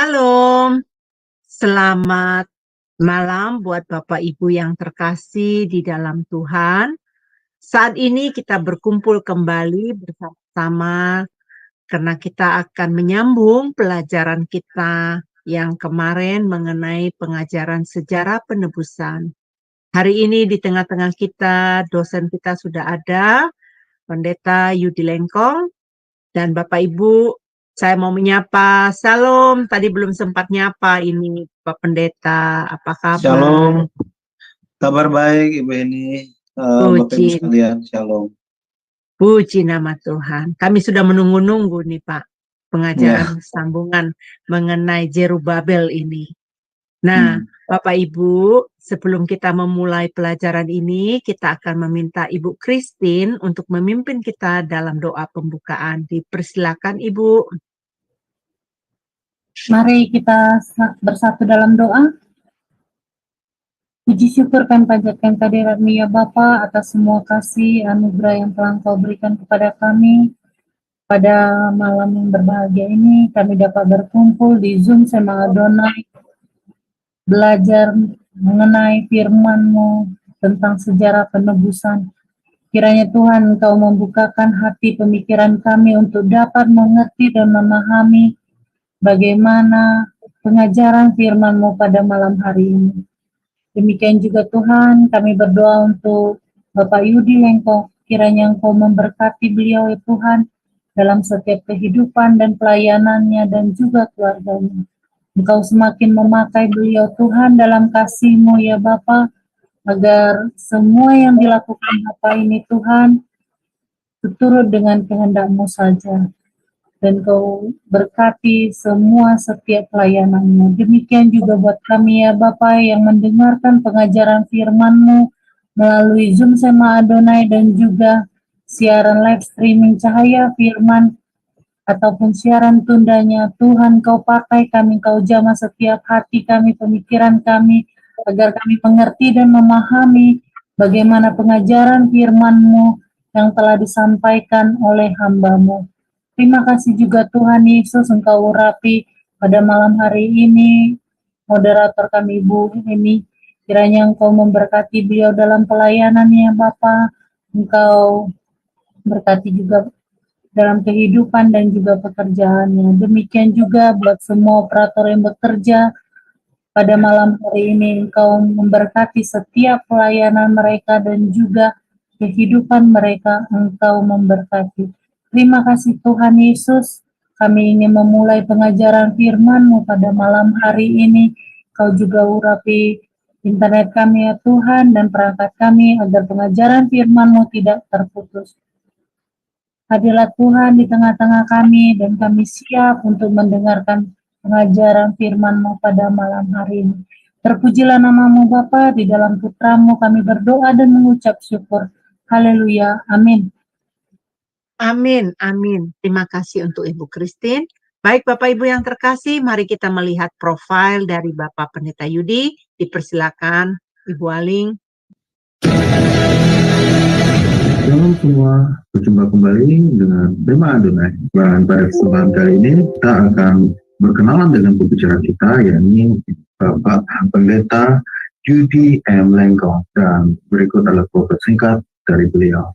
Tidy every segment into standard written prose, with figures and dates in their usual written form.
Shalom, selamat malam buat Bapak Ibu yang terkasih di dalam Tuhan. Saat ini kita berkumpul kembali bersama-sama karena kita akan menyambung pelajaran kita yang kemarin mengenai pengajaran sejarah penebusan. Hari ini di tengah-tengah kita, dosen kita sudah ada, Pendeta Yudi Lengkong, dan Bapak Ibu, saya mau menyapa. Salam, tadi belum sempat nyapa ini Pak Pendeta. Apa kabar? Shalom, kabar baik Ibu Eni, Bapak Ibu sekalian, Shalom. Puji nama Tuhan. Kami sudah menunggu-nunggu nih Pak, pengajaran sambungan mengenai Zerubabel ini. Nah, Bapak Ibu, sebelum kita memulai pelajaran ini, kita akan meminta Ibu Christine untuk memimpin kita dalam doa pembukaan. Dipersilakan Ibu. Mari kita bersatu dalam doa. Puji syukur kami panjatkan kehadirat-Mu ya Bapa atas semua kasih anugerah yang telah Engkau berikan kepada kami. Pada malam yang berbahagia ini, kami dapat berkumpul di Zoom Sema Adonai, belajar mengenai firman-Mu tentang sejarah penebusan. Kiranya Tuhan Engkau membukakan hati pemikiran kami untuk dapat mengerti dan memahami bagaimana pengajaran firman-Mu pada malam hari ini. Demikian juga Tuhan, kami berdoa untuk Bapak Yudi Lengkong, kiranya Engkau memberkati beliau ya Tuhan, dalam setiap kehidupan dan pelayanannya dan juga keluarganya. Engkau semakin memakai beliau Tuhan dalam kasih-Mu ya Bapa, agar semua yang dilakukan Bapa ini Tuhan, turut dengan kehendak-Mu saja. Dan Kau berkati semua setiap pelayanannya. Demikian juga buat kami ya Bapa yang mendengarkan pengajaran firman-Mu melalui Zoom Sema Adonai dan juga siaran live streaming Cahaya Firman ataupun siaran tundanya. Tuhan Kau pakai kami, Kau jamah setiap hati kami, pemikiran kami, agar kami mengerti dan memahami bagaimana pengajaran firman-Mu yang telah disampaikan oleh hamba-Mu. Terima kasih juga Tuhan Yesus, Engkau urapi pada malam hari ini moderator kami Ibu ini. Kiranya Engkau memberkati beliau dalam pelayanannya Bapa. Engkau berkati juga dalam kehidupan dan juga pekerjaannya. Demikian juga buat semua operator yang bekerja pada malam hari ini. Engkau memberkati setiap pelayanan mereka dan juga kehidupan mereka. Engkau memberkati. Terima kasih Tuhan Yesus, kami ingin memulai pengajaran firman-Mu pada malam hari ini. Kau juga urapi internet kami ya Tuhan dan perangkat kami agar pengajaran firman-Mu tidak terputus. Hadirlah Tuhan di tengah-tengah kami dan kami siap untuk mendengarkan pengajaran firman-Mu pada malam hari ini. Terpujilah nama-Mu Bapa, di dalam Putra-Mu kami berdoa dan mengucap syukur. Haleluya, amin. Amin, amin. Terima kasih untuk Ibu Christine. Baik Bapak Ibu yang terkasih, mari kita melihat profil dari Bapak Pendeta Yudi. Dipersilakan Ibu Aling. Shalom semua, berjumpa kembali dengan Sema Adonai. Dan pada kesempatan kali ini kita akan berkenalan dengan pembicara kita, yakni Bapak Pendeta Yudi M. Lengkong. Dan berikut adalah profil singkat dari beliau.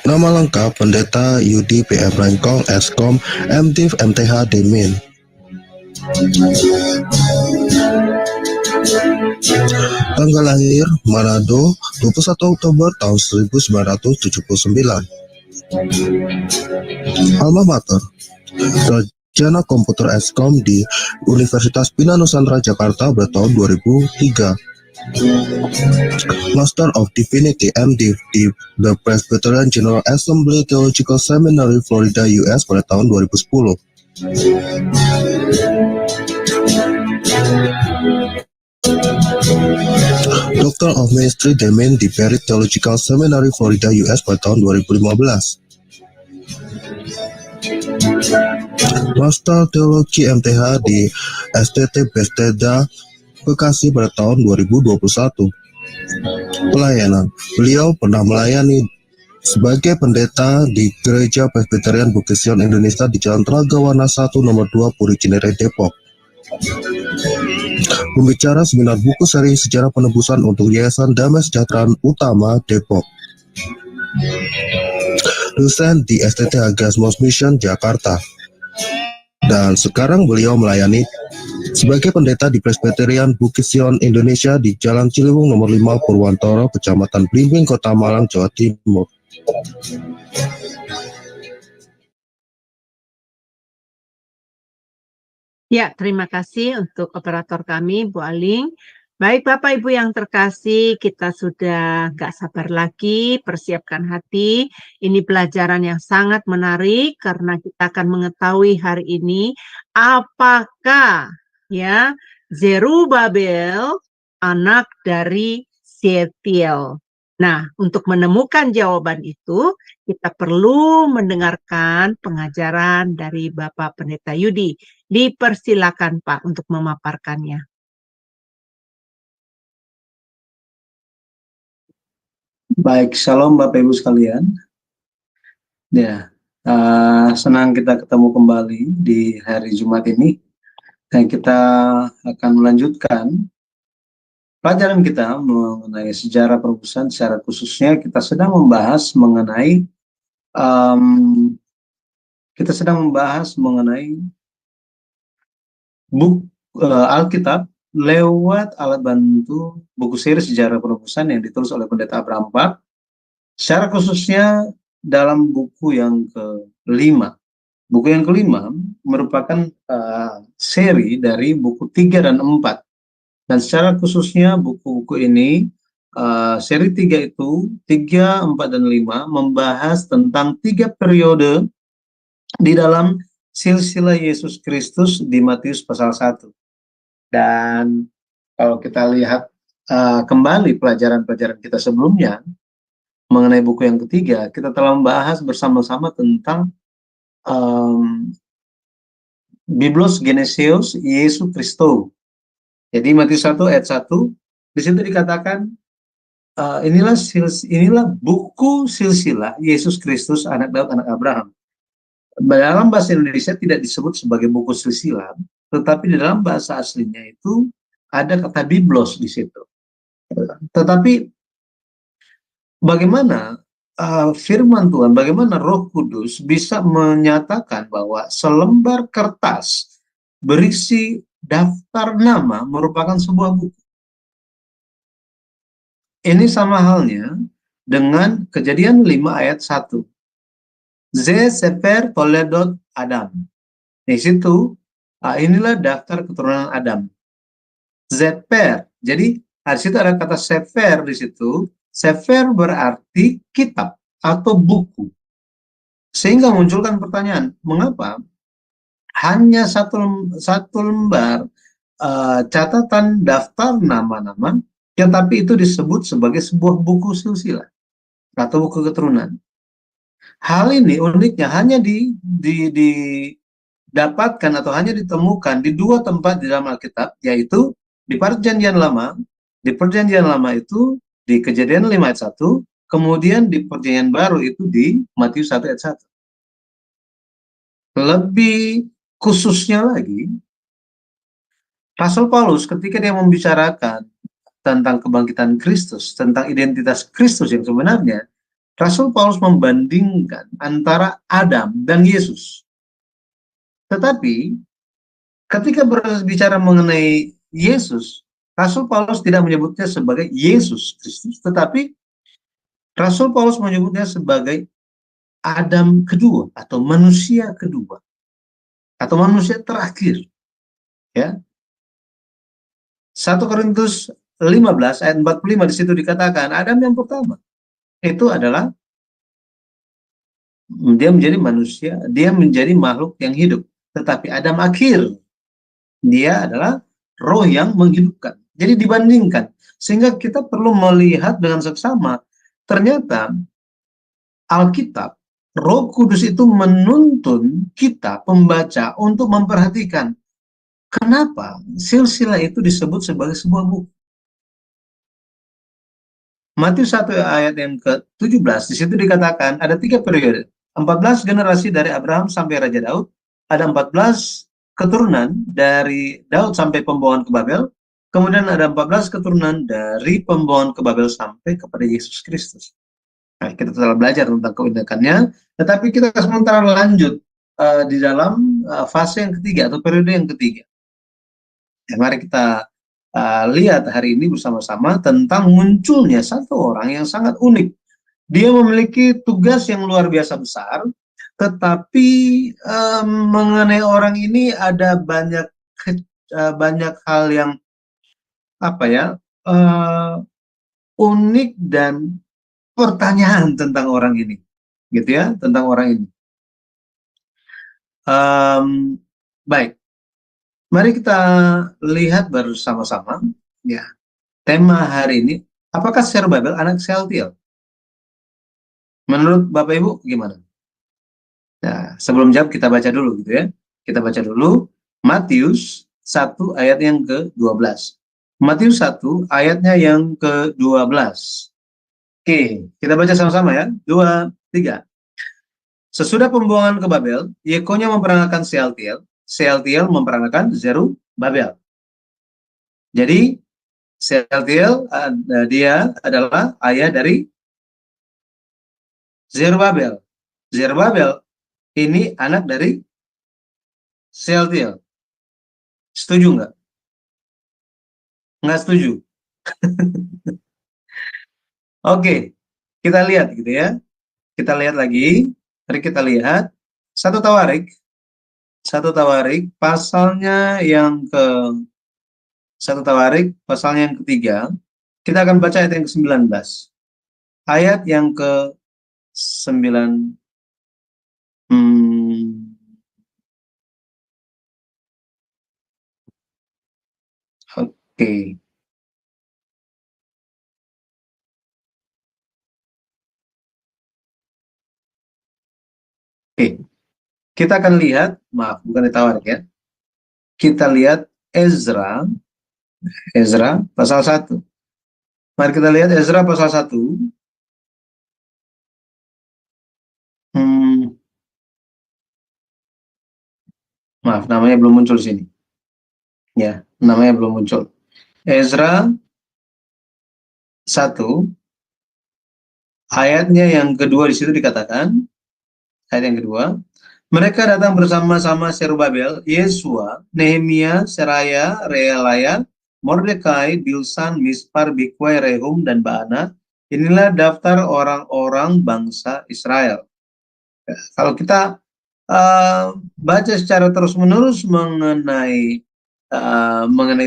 Nama lengkap Pendeta Yudi P.M. Lengkong, Eskom, MDiv MTH Demin. Tanggal lahir Manado 21 Oktober tahun 1979. Alma Mater Sarjana Komputer Eskom di Universitas Bina Nusantara Jakarta pada tahun 2003. Master of Divinity MDiv di The Presbyterian General Assembly Theological Seminary, Florida, US pada tahun 2010. Doctor of Ministry Demin di Perry Theological Seminary, Florida, US pada tahun 2015. Master Teologi MTH di STT Bethesda, Bekasi pada tahun 2021. Pelayanan. Beliau pernah melayani sebagai pendeta di Gereja Presbyterian Bukit Sion Indonesia di Jalan Telaga Warna 1 nomor 2 Puri Cinere, Depok. Pembicara seminar buku seri Sejarah Penebusan untuk Yayasan Damai Sejahtera Utama, Depok. Dosen di STT Agasmos Mission, Jakarta. Dan sekarang beliau melayani sebagai pendeta di Presbyterian Bukit Sion Indonesia di Jalan Ciliwung nomor 5 Purwantoro, Kecamatan Blimbing, Kota Malang, Jawa Timur. Ya, terima kasih untuk operator kami, Bu Aling. Baik Bapak Ibu yang terkasih, kita sudah gak sabar lagi, persiapkan hati. Ini pelajaran yang sangat menarik karena kita akan mengetahui hari ini apakah ya Zerubabel anak dari Sealtiel. Nah, untuk menemukan jawaban itu, kita perlu mendengarkan pengajaran dari Bapak Pendeta Yudi. Dipersilakan Pak untuk memaparkannya. Baik, shalom Bapak Ibu sekalian. Ya, senang kita ketemu kembali di hari Jumat ini. Dan kita akan melanjutkan pelajaran kita mengenai sejarah perebusan. Secara khususnya kita sedang membahas mengenai Alkitab lewat alat bantu buku seri Sejarah Penebusan yang ditulis oleh Pendeta Abraham Park. Secara khususnya dalam buku yang kelima. Buku yang kelima merupakan seri dari buku 3 dan 4. Dan secara khususnya buku-buku ini, seri 3 itu, 3, 4, dan 5 membahas tentang 3 periode di dalam silsilah Yesus Kristus di Matius pasal 1. Dan kalau kita lihat kembali pelajaran-pelajaran kita sebelumnya, mengenai buku yang ketiga, kita telah membahas bersama-sama tentang Biblos Geneseus Yesus Kristo. Jadi Matius 1 ayat 1, di situ dikatakan inilah buku silsilah Yesus Kristus anak Daud anak Abraham. Dalam bahasa Indonesia tidak disebut sebagai buku silsilah, tetapi di dalam bahasa aslinya itu ada kata Biblos di situ. Tetapi bagaimana firman Tuhan, bagaimana Roh Kudus bisa menyatakan bahwa selembar kertas berisi daftar nama merupakan sebuah buku. Ini sama halnya dengan Kejadian 5 ayat 1. Ze Sefer Toledot Adam. Di situ, inilah daftar keturunan Adam. Zeper. Jadi, di situ ada kata Sefer di situ. Sefer berarti kitab atau buku. Sehingga munculkan pertanyaan, mengapa hanya satu lembar catatan daftar nama-nama, tetapi itu disebut sebagai sebuah buku silsilah atau buku keturunan. Hal ini uniknya hanya didapatkan atau hanya ditemukan di 2 tempat di dalam Alkitab, yaitu di Perjanjian Lama. Di Perjanjian Lama itu di Kejadian 5 ayat 1, kemudian di Perjanjian Baru itu di Matius 1 ayat 1. Lebih khususnya lagi, Rasul Paulus ketika dia membicarakan tentang kebangkitan Kristus, tentang identitas Kristus yang sebenarnya, Rasul Paulus membandingkan antara Adam dan Yesus. Tetapi ketika berbicara mengenai Yesus, Rasul Paulus tidak menyebutnya sebagai Yesus Kristus, tetapi Rasul Paulus menyebutnya sebagai Adam kedua atau manusia kedua atau manusia terakhir. Ya. 1 Korintus 15 ayat 45 di situ dikatakan Adam yang pertama itu adalah dia menjadi manusia, dia menjadi makhluk yang hidup. Tetapi Adam akhir, dia adalah roh yang menghidupkan. Jadi dibandingkan, sehingga kita perlu melihat dengan seksama. Ternyata Alkitab, Roh Kudus itu menuntun kita pembaca untuk memperhatikan kenapa silsilah itu disebut sebagai sebuah buku. Matius 1 ayat yang ke-17, di situ dikatakan ada 3 periode. 14 generasi dari Abraham sampai Raja Daud, ada 14 keturunan dari Daud sampai pembawaan ke Babel, kemudian ada 14 keturunan dari pembawaan ke Babel sampai kepada Yesus Kristus. Nah, kita telah belajar tentang keunikannya, tetapi kita sementara lanjut di dalam fase yang ketiga atau periode yang ketiga. Ya, mari kita lihat hari ini bersama-sama tentang munculnya satu orang yang sangat unik. Dia memiliki tugas yang luar biasa besar, tetapi mengenai orang ini ada banyak hal yang unik dan pertanyaan tentang orang ini, gitu ya, tentang orang ini. Baik, mari kita lihat bersama-sama ya. Tema hari ini, apakah Zerubabel anak Sealtiel? Menurut Bapak Ibu gimana? Nah, sebelum jawab kita baca dulu gitu ya. Kita baca dulu Matius 1 ayat yang ke-12. Matius 1 ayatnya yang ke-12. Oke, kita baca sama-sama ya. 2, 3. Sesudah pembuangan ke Babel, Yekonya memperangakan Sealtiel, Sealtiel memperangakan Zerubabel. Jadi Sealtiel dia adalah ayah dari Zerubabel. Zerubabel ini anak dari Sealtiel. Setuju nggak? Nggak setuju. Oke, kita lihat gitu ya. Kita lihat lagi. Mari kita lihat 1 Tawarik pasalnya yang ke 1 Tawarik pasalnya yang ketiga. Kita akan baca ayat yang ke-19. Ayat yang ke-9. Oke. Oke. Kita akan lihat, maaf, bukan di Tawarik ya. Kita lihat Ezra pasal 1. Mari kita lihat Ezra pasal 1. Maaf, namanya belum muncul sini. Ya, namanya belum muncul. Ezra 1 ayatnya yang kedua di situ dikatakan, ayat yang kedua, mereka datang bersama-sama Zerubabel, Yesua, Nehemia, Seraya, Reelaya, Mordekai, Bilsan, Mispar, Bikwai, Rehum, dan Baana. Inilah daftar orang-orang bangsa Israel. Ya, kalau kita baca secara terus-menerus mengenai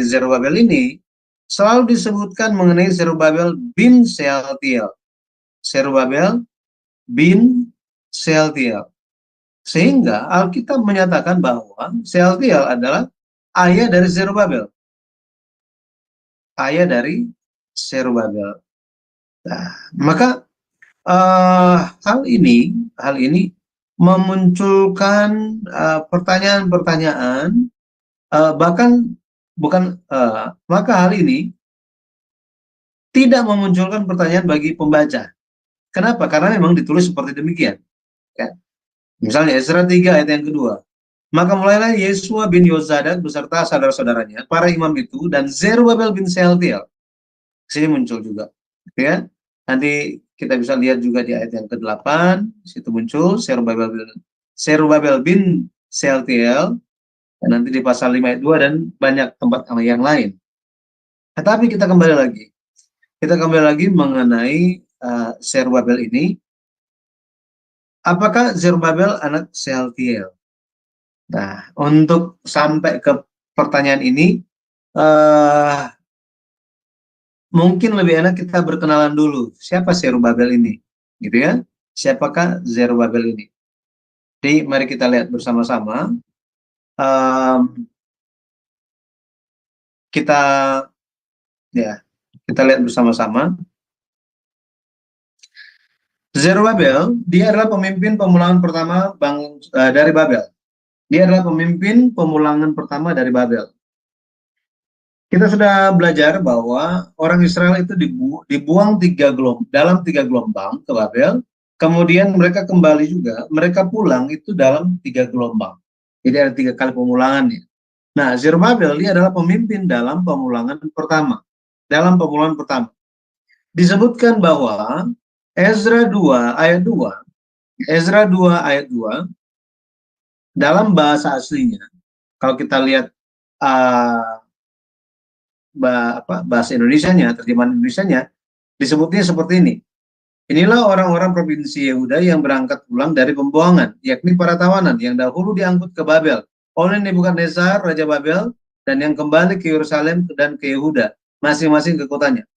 Zerubabel ini, selalu disebutkan mengenai Zerubabel bin Sealtiel. Zerubabel bin Sealtiel. Sehingga Alkitab menyatakan bahwa Sealtiel adalah ayah dari Zerubabel. Ayah dari Zerubabel. Nah, maka hal ini memunculkan pertanyaan-pertanyaan, maka hal ini tidak memunculkan pertanyaan bagi pembaca. Kenapa? Karena memang ditulis seperti demikian. Ya. Misalnya Ezra 3 ayat yang kedua. Maka mulailah Yesua bin Yozadak beserta saudara-saudaranya, para imam itu, dan Zerubabel bin Sealtiel. Sini muncul juga. Ya. Nanti kita bisa lihat juga di ayat yang ke-8, situ muncul Zerubabel bin Sealtiel, dan nanti di pasal 5 ayat 2 dan banyak tempat yang lain. Tetapi kita kembali lagi mengenai Zerubabel ini. Apakah Zerubabel anak Sealtiel? Nah, untuk sampai ke pertanyaan ini, mungkin lebih enak kita berkenalan dulu. Siapa Zerubabel ini? Gitu ya. Siapakah Zerubabel ini? Jadi, mari kita lihat bersama-sama. Kita lihat bersama-sama. Zerubabel, dia adalah pemimpin pemulangan pertama dari Babel. Dia adalah pemimpin pemulangan pertama dari Babel. Kita sudah belajar bahwa orang Israel itu dibuang dalam tiga gelombang ke Babel, kemudian mereka kembali juga, mereka pulang itu dalam tiga gelombang. Jadi ada 3 kali pemulangannya. Nah, Zerubabel dia adalah pemimpin dalam pemulangan pertama. Dalam pemulangan pertama disebutkan bahwa Ezra 2 ayat 2, Ezra 2 ayat 2 dalam bahasa aslinya, kalau kita lihat bahasa Indonesianya, terjemahan Indonesianya, disebutnya seperti ini. Inilah orang-orang provinsi Yehuda yang berangkat pulang dari pembuangan, yakni para tawanan yang dahulu diangkut ke Babel oleh Nebukadnezar, Raja Babel, dan yang kembali ke Yerusalem dan ke Yehuda, masing-masing ke kotanya.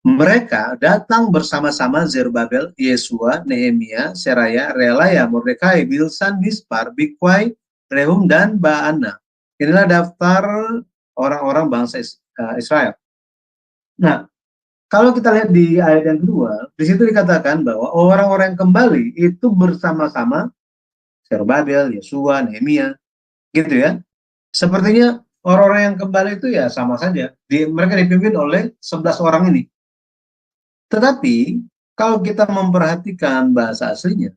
Mereka datang bersama-sama Zerubabel, Yesua, Nehemia, Seraya, Relaya, Mordekai, Bilsan, Mispar, Bikwai, Rehum, dan Baana. Inilah daftar orang-orang bangsa Israel. Nah, kalau kita lihat di ayat yang kedua, di situ dikatakan bahwa orang-orang yang kembali itu bersama-sama Zerubabel, Yesua, Nehemia, gitu ya. Sepertinya orang-orang yang kembali itu ya sama saja. Mereka dipimpin oleh 11 orang ini. Tetapi kalau kita memperhatikan bahasa aslinya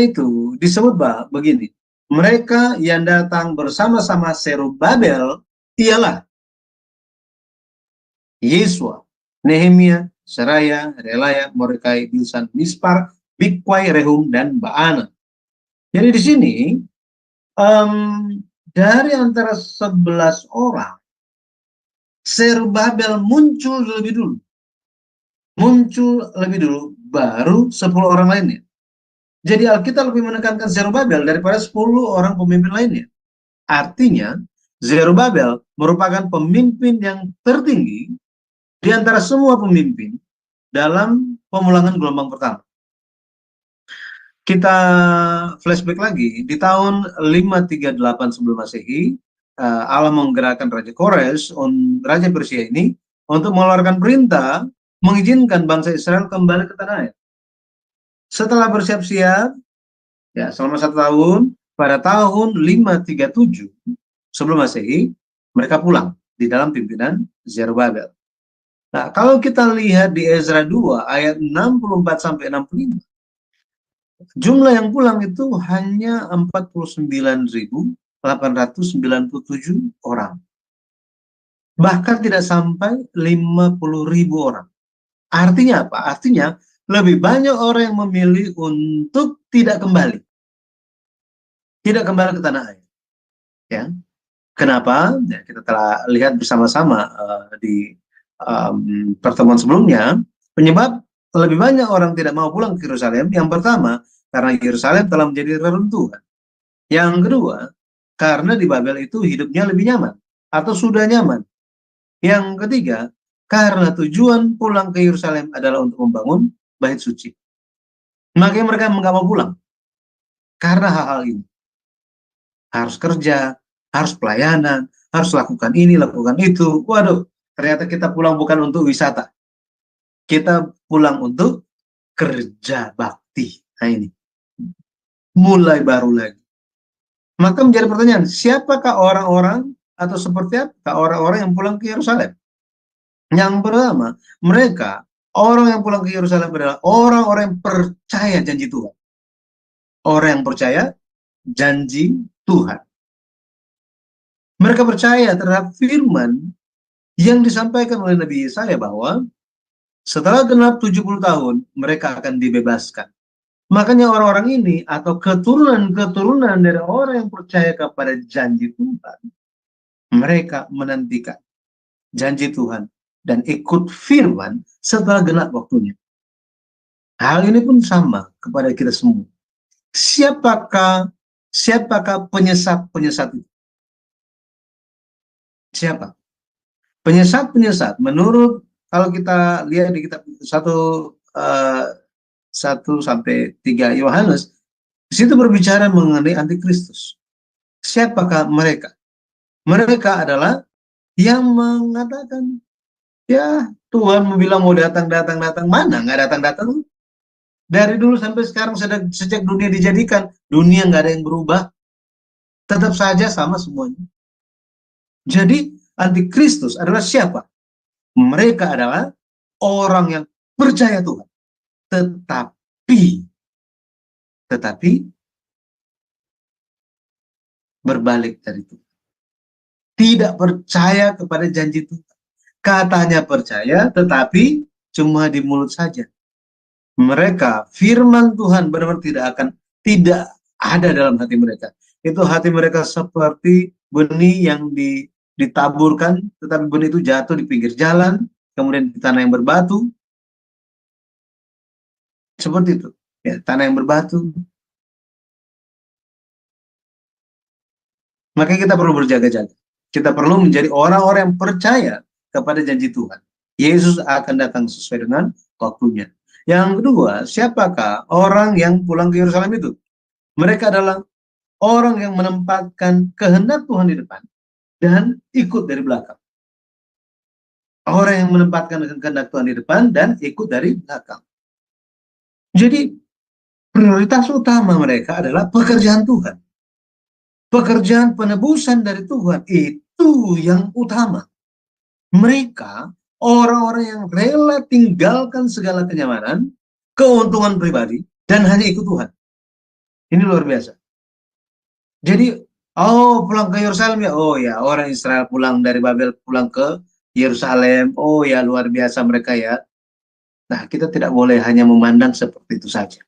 itu disebut begini. Mereka yang datang bersama-sama Zerubabel ialah Yesua, Nehemia, Seraya, Relaya, Mordekai, Bilsan, Mispar, Bikwai, Rehum, dan Baana. Jadi di sini dari antara 11 orang, Zerubabel muncul lebih dulu, baru 10 orang lainnya. Jadi Alkitab lebih menekankan Zerubabel daripada 10 orang pemimpin lainnya. Artinya, Zerubabel merupakan pemimpin yang tertinggi di antara semua pemimpin dalam pemulangan gelombang pertama. Kita flashback lagi, di tahun 538 sebelum Masehi, Allah menggerakkan Raja Kores, Raja Persia ini, untuk mengeluarkan perintah mengizinkan bangsa Israel kembali ke tanah air. Setelah bersiap-siap, ya selama 1 tahun, pada tahun 537 sebelum Masehi, mereka pulang di dalam pimpinan Zerubabel. Nah, kalau kita lihat di Ezra 2 ayat 64 sampai 65, jumlah yang pulang itu hanya 49.897 orang. Bahkan tidak sampai 50.000 orang. Artinya apa? Artinya lebih banyak orang yang memilih untuk tidak kembali. Tidak kembali ke tanah air. Ya. Kenapa? Ya, kita telah lihat bersama-sama di pertemuan sebelumnya, penyebab lebih banyak orang tidak mau pulang ke Yerusalem. Yang pertama, karena Yerusalem telah menjadi reruntuhan. Yang kedua, karena di Babel itu hidupnya lebih nyaman atau sudah nyaman. Yang ketiga, karena tujuan pulang ke Yerusalem adalah untuk membangun bait suci. Makanya mereka nggak mau pulang karena hal-hal ini. Harus kerja, harus pelayanan, harus lakukan ini, lakukan itu. Waduh, ternyata kita pulang bukan untuk wisata. Kita pulang untuk kerja bakti. Nah ini, mulai baru lagi. Maka menjadi pertanyaan, siapakah orang-orang atau seperti apa orang-orang yang pulang ke Yerusalem? Yang pertama, mereka, orang yang pulang ke Yerusalem adalah orang-orang yang percaya janji Tuhan. Orang yang percaya janji Tuhan. Mereka percaya terhadap firman yang disampaikan oleh Nabi Yesaya bahwa setelah genap 70 tahun, mereka akan dibebaskan. Makanya orang-orang ini atau keturunan-keturunan dari orang yang percaya kepada janji Tuhan, mereka menantikan janji Tuhan dan ikut firman setelah genap waktunya. Hal ini pun sama kepada kita semua. Siapakah penyesat-penyesat itu? Siapa? Penyesat-penyesat menurut, kalau kita lihat di kitab 1-3 Yohanes, di situ berbicara mengenai antikristus. Siapakah mereka? Mereka adalah yang mengatakan, ya Tuhan bilang mau datang, mana nggak datang. Dari dulu sampai sekarang, sejak dunia dijadikan, dunia nggak ada yang berubah, tetap saja sama semuanya. Jadi antikristus adalah siapa? Mereka adalah orang yang percaya Tuhan, tetapi berbalik dari itu. Tidak percaya kepada janji Tuhan. Katanya percaya, tetapi cuma di mulut saja. Mereka, firman Tuhan benar-benar tidak ada dalam hati mereka. Itu hati mereka seperti benih yang ditaburkan, tetapi benih itu jatuh di pinggir jalan, kemudian di tanah yang berbatu. Seperti itu. Ya, tanah yang berbatu. Makanya kita perlu berjaga-jaga. Kita perlu menjadi orang-orang yang percaya kepada janji Tuhan. Yesus akan datang sesuai dengan waktunya. Yang kedua, siapakah orang yang pulang ke Yerusalem itu? Mereka adalah orang yang menempatkan kehendak Tuhan di depan dan ikut dari belakang. Orang yang menempatkan kehendak Tuhan di depan dan ikut dari belakang. Jadi, prioritas utama mereka adalah pekerjaan Tuhan. Pekerjaan penebusan dari Tuhan itu yang utama. Mereka orang-orang yang rela tinggalkan segala kenyamanan, keuntungan pribadi, dan hanya ikut Tuhan. Ini luar biasa. Jadi, pulang ke Yerusalem ya, ya orang Israel pulang dari Babel pulang ke Yerusalem, ya luar biasa mereka ya. Nah, kita tidak boleh hanya memandang seperti itu saja.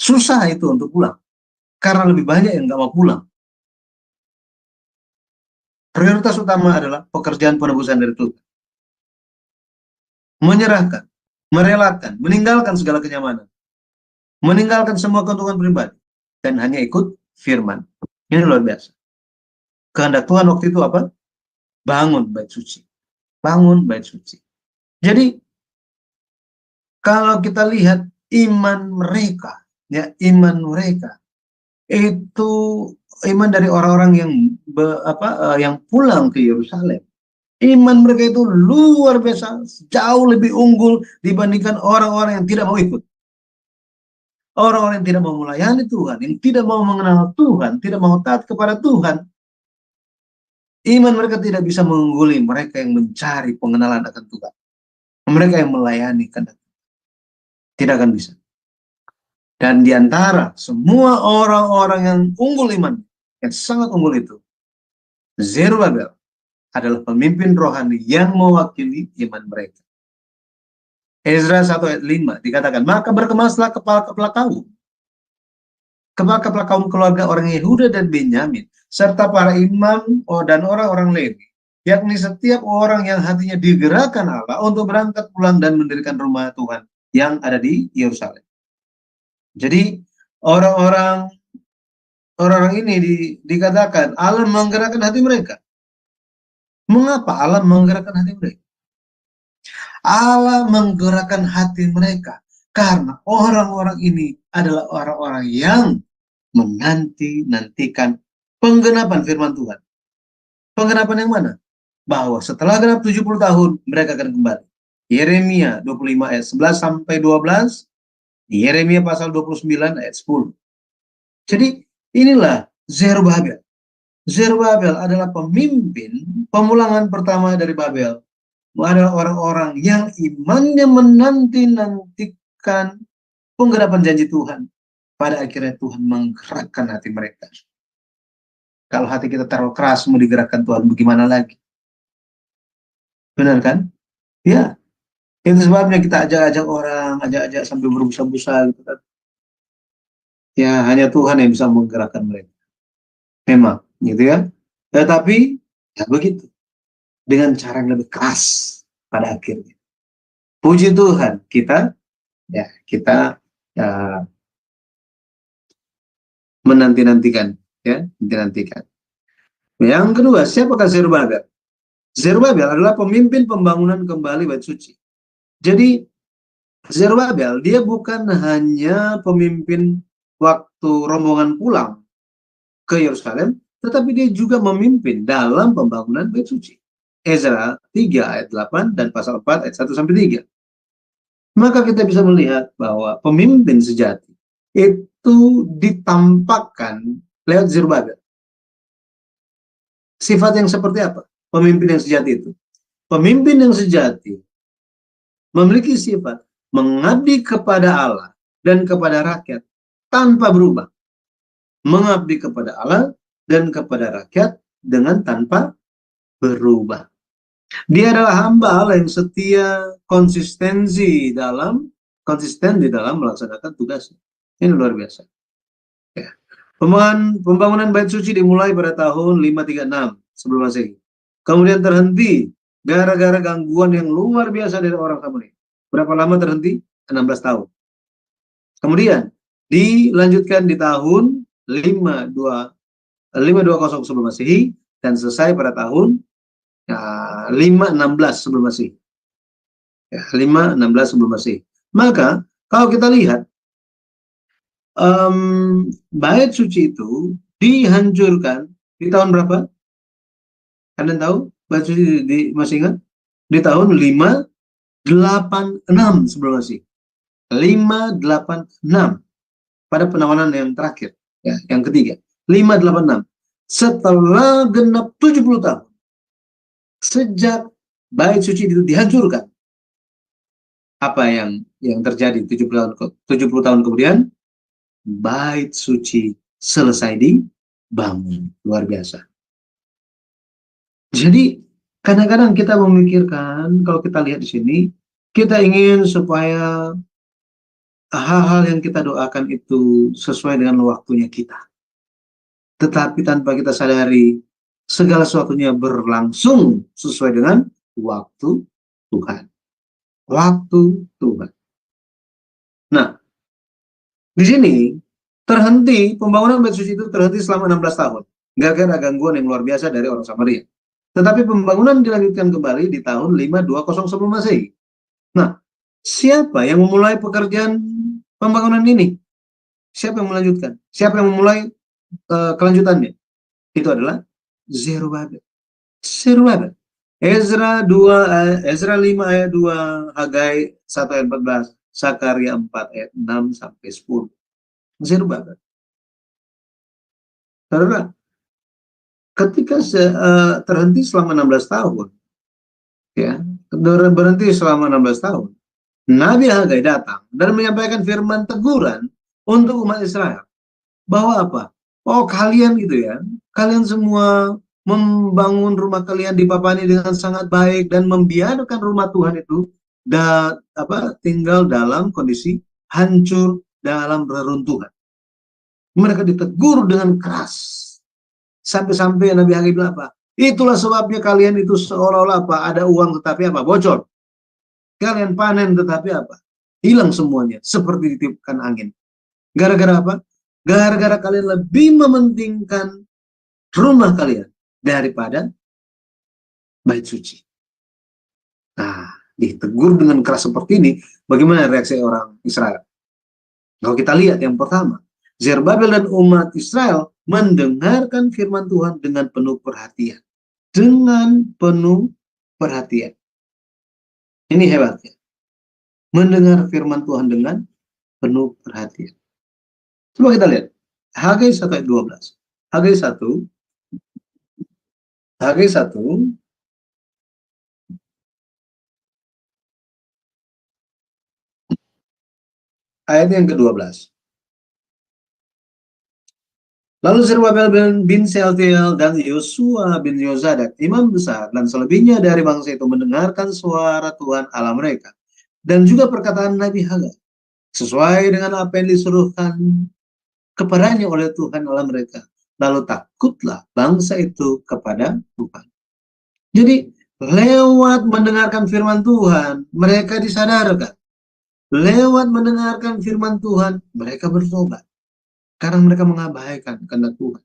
Susah itu untuk pulang, karena lebih banyak yang nggak mau pulang. Prioritas utama adalah pekerjaan penebusan dari Tuhan. Menyerahkan, merelakan, meninggalkan segala kenyamanan, meninggalkan semua keuntungan pribadi, dan hanya ikut firman. Ini luar biasa. Kehendak Tuhan waktu itu apa? Bangun bait suci. Bangun bait suci. Jadi, kalau kita lihat iman mereka, iman mereka, itu iman dari orang-orang yang pulang ke Yerusalem. Iman mereka itu luar biasa, jauh lebih unggul dibandingkan orang-orang yang tidak mau ikut. Orang-orang yang tidak mau melayani Tuhan, yang tidak mau mengenal Tuhan, tidak mau taat kepada Tuhan. Iman mereka tidak bisa mengungguli mereka yang mencari pengenalan akan Tuhan. Mereka yang melayani kehendak Tuhan. Tidak akan bisa. Dan di antara semua orang-orang yang unggul iman, yang sangat unggul itu, Zerubabel adalah pemimpin rohani yang mewakili iman mereka. Ezra 1 ayat 5 dikatakan, maka berkemaslah kepala-kepala kaum keluarga orang Yehuda dan Benyamin, serta para imam dan orang-orang Lewi, yakni setiap orang yang hatinya digerakkan Allah untuk berangkat pulang dan mendirikan rumah Tuhan yang ada di Yerusalem. Jadi orang-orang ini dikatakan Allah menggerakkan hati mereka. Mengapa Allah menggerakkan hati mereka? Allah menggerakkan hati mereka karena orang-orang ini adalah orang-orang yang menanti-nantikan penggenapan firman Tuhan. Penggenapan yang mana? Bahwa setelah genap 70 tahun mereka akan kembali. Yeremia 25 ayat 11 sampai 12, Yeremia pasal 29 ayat 10. Jadi inilah Zerubabel. Zerubabel adalah pemimpin pemulangan pertama dari Babel. Adalah orang-orang yang imannya menanti-nantikan penggenapan janji Tuhan. Pada akhirnya Tuhan menggerakkan hati mereka. Kalau hati kita terlalu keras mau digerakkan Tuhan, bagaimana lagi? Benar kan? Ya. Itu sebabnya kita ajak-ajak orang, ajak-ajak sambil berbusa-busa gitu kan. Ya, hanya Tuhan yang bisa menggerakkan mereka. Memang, gitu ya. Tetapi, ya begitu. Dengan cara yang lebih keras pada akhirnya. Puji Tuhan, kita menanti-nantikan, ya, nanti-nantikan. Yang kedua, siapakah Zerubabel? Zerubabel adalah pemimpin pembangunan kembali bait suci. Jadi Zerubabel dia bukan hanya pemimpin waktu rombongan pulang ke Yerusalem, tetapi dia juga memimpin dalam pembangunan bait suci. Ezra 3 ayat 8 dan pasal 4 ayat 1 sampai 3. Maka kita bisa melihat bahwa pemimpin sejati itu ditampakkan lewat Zerubabel. Sifat yang seperti apa? pemimpin yang sejati itu? Pemimpin yang sejati memiliki sifat mengabdi kepada Allah dan kepada rakyat tanpa berubah. Mengabdi kepada Allah dan kepada rakyat dengan tanpa berubah. Dia adalah hamba Allah yang setia, konsisten di dalam melaksanakan tugasnya. Ini luar biasa. Ya. Pembangunan bait suci dimulai pada tahun 536 sebelum Masehi. Kemudian terhenti gara-gara gangguan yang luar biasa dari orang Samaria. Berapa lama terhenti? 16 tahun. Kemudian dilanjutkan di tahun 520 sebelum Masehi dan selesai pada tahun 516 sebelum Masehi. Ya, 516 sebelum Masehi. Maka kalau kita lihat bait suci itu dihancurkan di tahun berapa? Kalian tahu bait suci masih ingat? Di tahun 586 sebelum Masehi. 586 pada penawanan yang terakhir, ya, yang ketiga. 586 setelah genap 70 tahun sejak bait suci itu dihancurkan. Apa yang terjadi 70 tahun kemudian? Bait suci selesai dibangun. Luar biasa. Jadi kadang-kadang kita memikirkan, kalau kita lihat di sini, kita ingin supaya hal-hal yang kita doakan itu sesuai dengan waktunya kita. Tetapi tanpa kita sadari, segala sesuatunya berlangsung sesuai dengan waktu Tuhan. Waktu Tuhan. Nah, di sini terhenti, pembangunan bait suci itu terhenti selama 16 tahun. Gara-gara gangguan yang luar biasa dari orang Samaria. Tetapi pembangunan dilanjutkan kembali di tahun 520 sebelum Masehi. Nah, siapa yang memulai pekerjaan pembangunan ini? Siapa yang melanjutkan? Siapa yang memulai kelanjutannya? Itu adalah Zerubabel. Zerubabel. Ezra 5 ayat 2, Hagai 1 ayat 14, Sakaria 4 ayat 6 sampai 10. Zerubabel. Saudara, ketika terhenti selama 16 tahun, ya, berhenti selama 16 tahun, Nabi Hagai datang dan menyampaikan firman teguran untuk umat Israel. Bahwa apa? Oh, kalian gitu ya, kalian semua membangun rumah kalian di Papani dengan sangat baik dan membiarkan rumah Tuhan itu tinggal dalam kondisi hancur, dalam reruntuhan. Mereka ditegur dengan keras. Sampai-sampai Nabi Hagai bilang apa? Itulah sebabnya kalian itu seolah-olah apa? Ada uang tetapi apa? Bocor. Kalian panen tetapi apa? Hilang semuanya, seperti ditiupkan angin. Gara-gara apa? Gara-gara kalian lebih mementingkan rumah kalian daripada bait suci. Nah, ditegur dengan keras seperti ini, bagaimana reaksi orang Israel? Kalau kita lihat yang pertama, Zerubbabel dan umat Israel mendengarkan firman Tuhan dengan penuh perhatian. Dengan penuh perhatian. Ini hebatnya. Mendengar firman Tuhan dengan penuh perhatian. Coba kita lihat. Hagai 1 ayat 12. Hagai 1 ayat yang ke-12. Lalu Zerubbabel bin Sealtiel dan Yosua bin Yozadak, imam besar, dan selebihnya dari bangsa itu mendengarkan suara Tuhan Allah mereka, dan juga perkataan Nabi Hagai, sesuai dengan apa yang disuruhkan kepadanya oleh Tuhan Allah mereka. Lalu takutlah bangsa itu kepada Tuhan. Jadi lewat mendengarkan firman Tuhan, mereka disadarkan. Lewat mendengarkan firman Tuhan, mereka bertobat. Karena mereka mengabaikan kehendak Tuhan.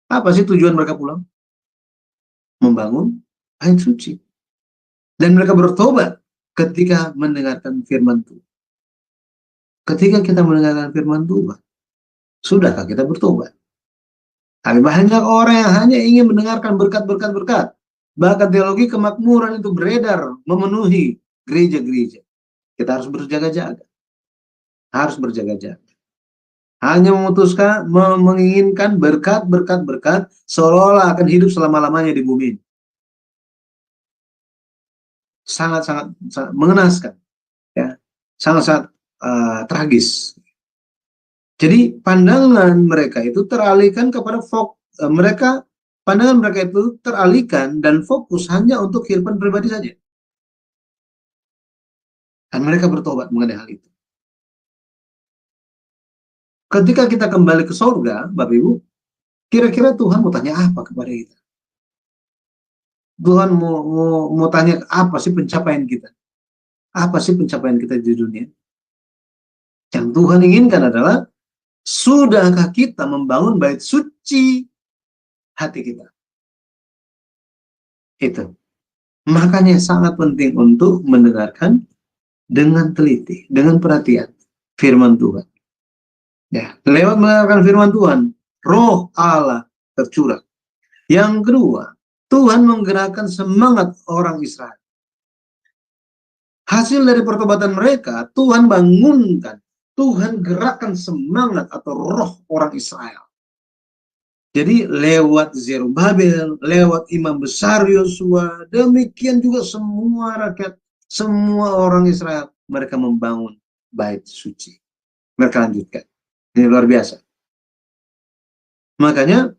Apa sih tujuan mereka pulang? Membangun bait suci. Dan mereka bertobat ketika mendengarkan firman Tuhan. Ketika kita mendengarkan firman Tuhan, sudahkah kita bertobat? Tapi banyak orang yang hanya ingin mendengarkan berkat-berkat. Bahkan teologi kemakmuran itu beredar memenuhi gereja-gereja. Kita harus berjaga-jaga. Harus berjaga-jaga. Hanya memutuskan, menginginkan berkat seolah-olah akan hidup selama-lamanya di bumi. sangat-sangat mengenaskan, ya, sangat-sangat tragis. Jadi pandangan mereka itu teralihkan kepada pandangan mereka itu teralihkan dan fokus hanya untuk kehidupan pribadi saja. Dan mereka bertobat mengenai hal itu. Ketika kita kembali ke surga, Bapak Ibu, kira-kira Tuhan mau tanya apa kepada kita? Tuhan mau tanya apa sih pencapaian kita? Apa sih pencapaian kita di dunia? Yang Tuhan inginkan adalah, sudahkah kita membangun bait suci hati kita? Itu. Makanya sangat penting untuk mendengarkan dengan teliti, dengan perhatian firman Tuhan. Ya, lewat mendengarkan firman Tuhan, Roh Allah tercurah. Yang kedua, Tuhan menggerakkan semangat orang Israel. Hasil dari pertobatan mereka, Tuhan bangunkan, Tuhan gerakkan semangat atau roh orang Israel. Jadi lewat Zerubabel, lewat imam besar Yosua, demikian juga semua rakyat, semua orang Israel, mereka membangun bait suci. Mereka lanjutkan. Ini luar biasa. Makanya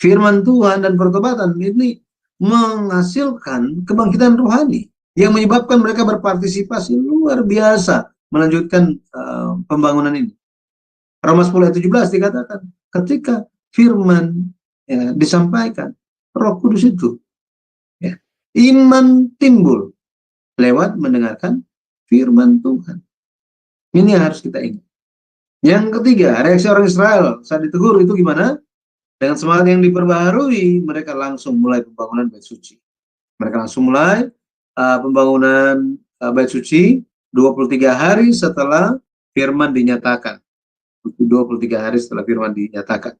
firman Tuhan dan pertobatan ini menghasilkan kebangkitan rohani yang menyebabkan mereka berpartisipasi luar biasa melanjutkan pembangunan ini. Roma 10 ayat 17 dikatakan, ketika firman disampaikan, Roh Kudus itu, ya, iman timbul lewat mendengarkan firman Tuhan. Ini yang harus kita ingat. Yang ketiga, reaksi orang Israel saat ditegur itu gimana? Dengan semangat yang diperbaharui, mereka langsung mulai pembangunan bait suci. Mereka langsung mulai pembangunan bait suci 23 hari setelah firman dinyatakan. 23 hari setelah firman dinyatakan.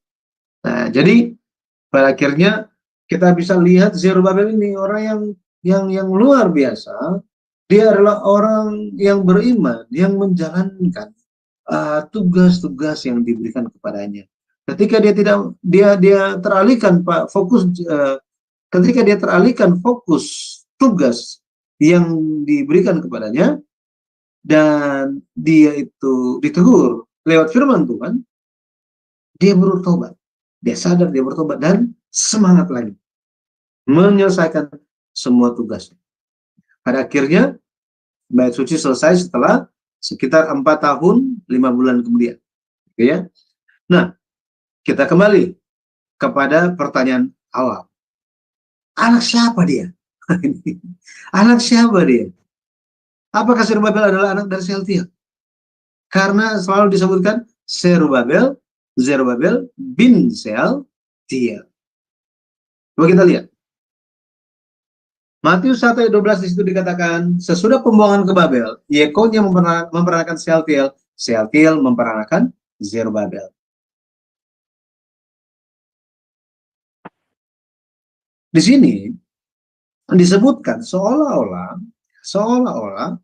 Nah, jadi pada akhirnya kita bisa lihat Zerubabel ini orang yang luar biasa. Dia adalah orang yang beriman, yang menjalankan tugas-tugas yang diberikan kepadanya. Ketika dia teralihkan fokus, ketika dia teralihkan fokus tugas yang diberikan kepadanya dan dia itu ditegur lewat firman Tuhan, dia bertobat, dia sadar, dia bertobat dan semangat lagi menyelesaikan semua tugasnya. Pada akhirnya bait suci selesai setelah sekitar 4 tahun 5 bulan kemudian. Oke, ya. Nah, kita kembali kepada pertanyaan awal. Anak siapa dia? Anak siapa dia? Apakah Zerubabel adalah anak dari Sealtiel? Karena selalu disebutkan Zerubabel bin Sealtiel. Coba kita lihat. Matius 1 ayat 12 di situ dikatakan, sesudah pembuangan ke Babel, Yekonya memperanakan Sealtiel, Sealtiel memperanakan Zerubabel. Di sini disebutkan seolah-olah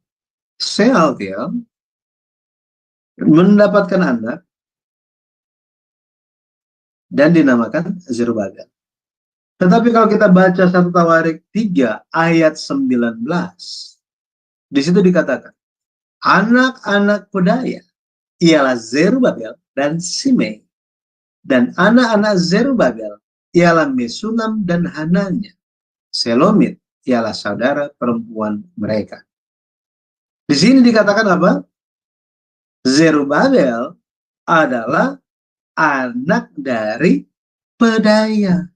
Sealtiel mendapatkan anak dan dinamakan Zerubabel. Tetapi kalau kita baca 1 Tawarik 3 ayat 19, di situ dikatakan, anak-anak pedaya ialah Zerubabel dan Simei, dan anak-anak Zerubabel ialah Mesulam dan Hananya. Selomit ialah saudara perempuan mereka. Di sini dikatakan apa? Zerubabel adalah anak dari pedaya.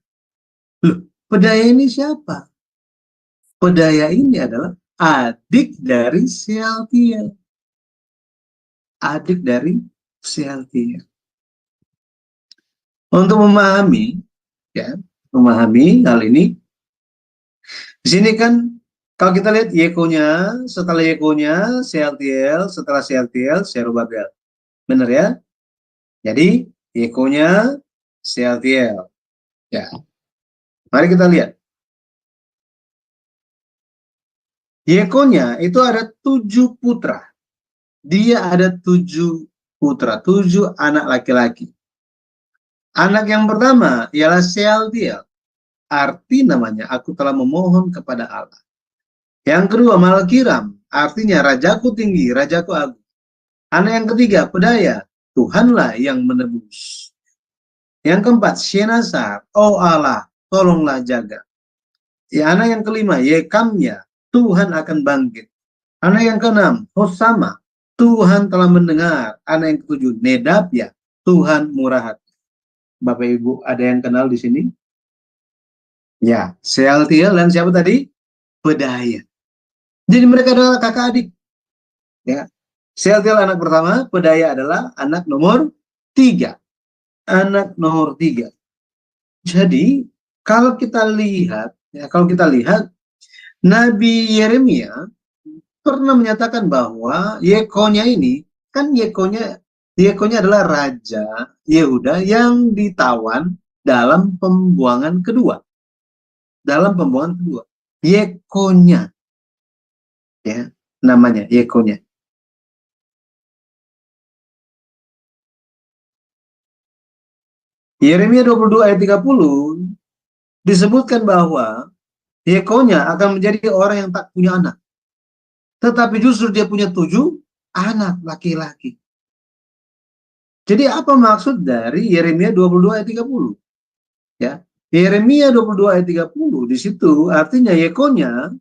Loh, pedaya ini siapa? Pedaya ini adalah adik dari Sealtiel. Adik dari Sealtiel. Untuk memahami hal ini, di sini kan kalau kita lihat Yekonya, setelah Yekonya Sealtiel, setelah Sealtiel Zerubabel. Benar ya? Jadi Yekonya Sealtiel. Ya. Mari kita lihat. Yekonya itu ada 7 putra. Dia ada 7 putra, 7 anak laki-laki. Anak yang pertama ialah Sealtiel. Arti namanya, aku telah memohon kepada Allah. Yang kedua, Malkiram, artinya rajaku tinggi, rajaku agung. Anak yang ketiga, Pedaya, Tuhanlah yang menebus. Yang keempat, Shenasar, oh Allah, tolonglah jaga. Ya, anak yang kelima, Yekamnya, Tuhan akan bangkit. Anak yang keenam, Hosama, Tuhan telah mendengar. Anak yang ketujuh, Nedabya, Tuhan murah hati. Bapak Ibu, ada yang kenal di sini? Ya, Sealtiel dan siapa tadi? Pedaya. Jadi mereka adalah kakak adik. Ya, Sealtiel anak pertama, Pedaya adalah anak nomor 3. Anak nomor 3. Jadi kalau kita lihat, Nabi Yeremia pernah menyatakan bahwa Yekonya ini, kan Yekonya adalah raja Yehuda yang ditawan dalam pembuangan kedua. Yekonya, ya, namanya Yekonya. Yeremia 22 ayat 30 disebutkan bahwa Yekonya akan menjadi orang yang tak punya anak. Tetapi justru dia punya 7 anak laki-laki. Jadi apa maksud dari Yeremia 22 ayat 30? Ya, Yeremia 22 ayat 30 di situ artinya Yekonya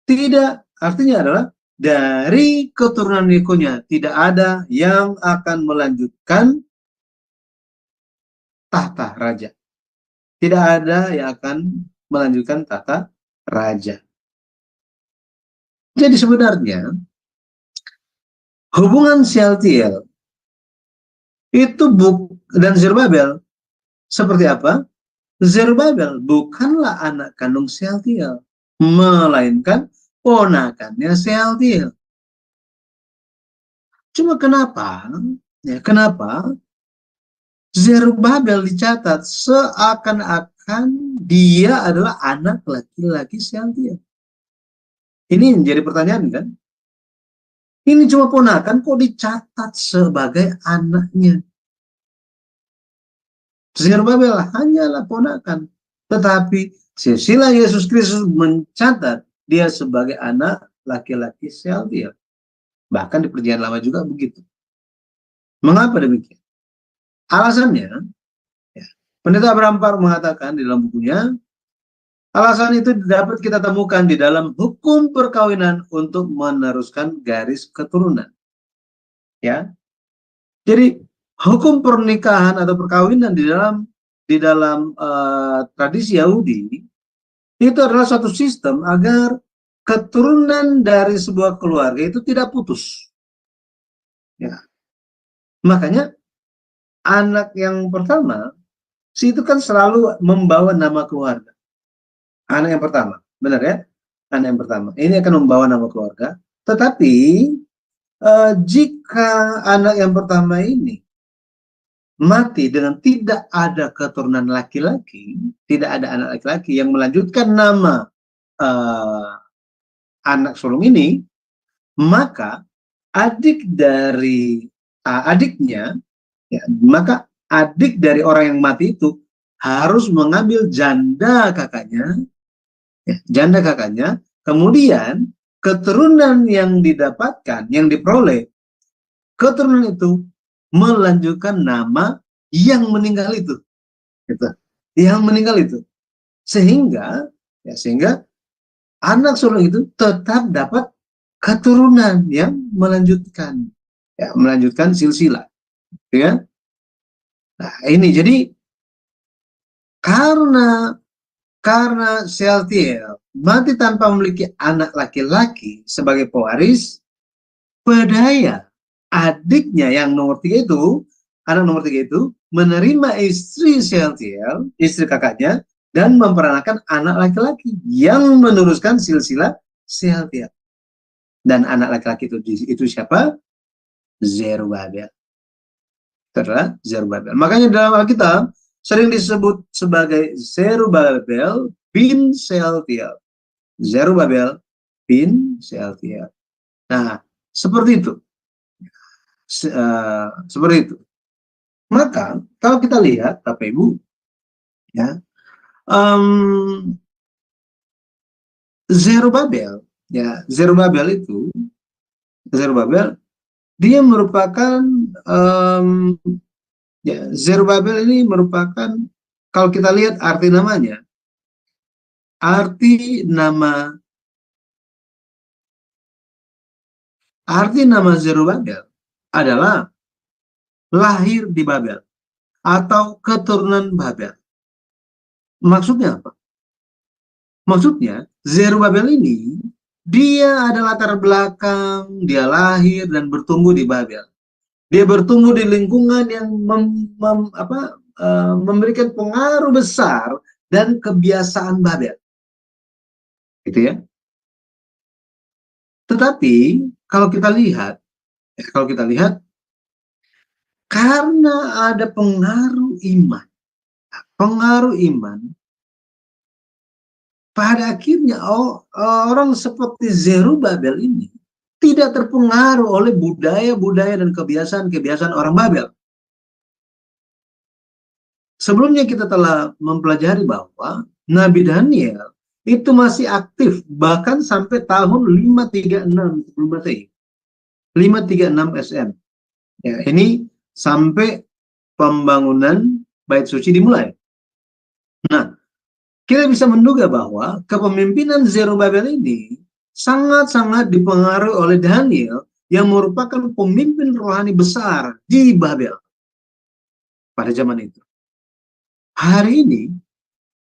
tidak, artinya adalah dari keturunan Yekonya tidak ada yang akan melanjutkan tahta raja. Tidak ada yang akan melanjutkan tahta raja. Jadi sebenarnya hubungan Sealtiel itu dan Zerubbabel seperti apa? Zerubbabel bukanlah anak kandung Sealtiel, melainkan ponakannya Sealtiel. Cuma kenapa? Ya, kenapa Zerubbabel dicatat seakan-akan dia adalah anak laki-laki Sealtiel? Ini menjadi pertanyaan kan? Ini cuma ponakan kok dicatat sebagai anaknya? Zerubbabel hanyalah ponakan, tetapi silsilah Yesus Kristus mencatat dia sebagai anak laki-laki Sealtiel. Bahkan di Perjanjian Lama juga begitu. Mengapa demikian? Alasannya, ya, Pendeta Abraham Park mengatakan di dalam bukunya, alasan itu dapat kita temukan di dalam hukum perkawinan untuk meneruskan garis keturunan. Ya, jadi hukum pernikahan atau perkawinan di dalam tradisi Yahudi itu adalah suatu sistem agar keturunan dari sebuah keluarga itu tidak putus. Ya, makanya anak yang pertama itu kan selalu membawa nama keluarga. Anak yang pertama, benar ya? Anak yang pertama ini akan membawa nama keluarga. Tetapi jika anak yang pertama ini mati dengan tidak ada keturunan laki-laki, tidak ada anak laki-laki yang melanjutkan nama anak sulung ini, maka adik dari adiknya, ya, maka adik dari orang yang mati itu harus mengambil janda kakaknya, ya, janda kakaknya, kemudian keturunan yang didapatkan, yang diperoleh, keturunan itu melanjutkan nama yang meninggal itu, gitu. Yang meninggal itu, sehingga anak sulung itu tetap dapat keturunan yang melanjutkan, ya, melanjutkan silsilah, ya. Nah ini jadi karena Sealtiel mati tanpa memiliki anak laki-laki sebagai pewaris, Pedaya adiknya yang nomor 3 itu, anak nomor 3 itu menerima istri Sealtiel, istri kakaknya, dan memperanakan anak laki-laki yang meneruskan silsilah Sealtiel. Dan anak laki-laki itu siapa? Zerubbabel. Itu adalah Zerubbabel. Makanya dalam Alkitab sering disebut sebagai Zerubbabel bin Sealtiel. Zerubbabel bin Sealtiel. Nah, seperti itu. Seperti itu. Maka kalau kita lihat, Bapak Ibu, ya, Zerubbabel Ya, Zerubabel dia merupakan Zerubabel ini merupakan, kalau kita lihat arti namanya, arti nama Zerubabel adalah lahir di Babel atau keturunan Babel. Maksudnya apa? Maksudnya Zerubabel ini dia ada latar belakang, dia lahir dan bertumbuh di Babel. Dia bertumbuh di lingkungan yang memberikan pengaruh besar dan kebiasaan Babel. Gitu ya. Tetapi kalau kita lihat karena ada pengaruh iman, pada akhirnya orang seperti Zerubabel ini tidak terpengaruh oleh budaya-budaya dan kebiasaan-kebiasaan orang Babel. Sebelumnya kita telah mempelajari bahwa Nabi Daniel itu masih aktif bahkan sampai tahun 536 sebelum Masehi. 536 SM. Ya, ini sampai pembangunan Bait Suci dimulai. Nah, kita bisa menduga bahwa kepemimpinan Zerubabel ini sangat-sangat dipengaruhi oleh Daniel yang merupakan pemimpin rohani besar di Babel pada zaman itu. Hari ini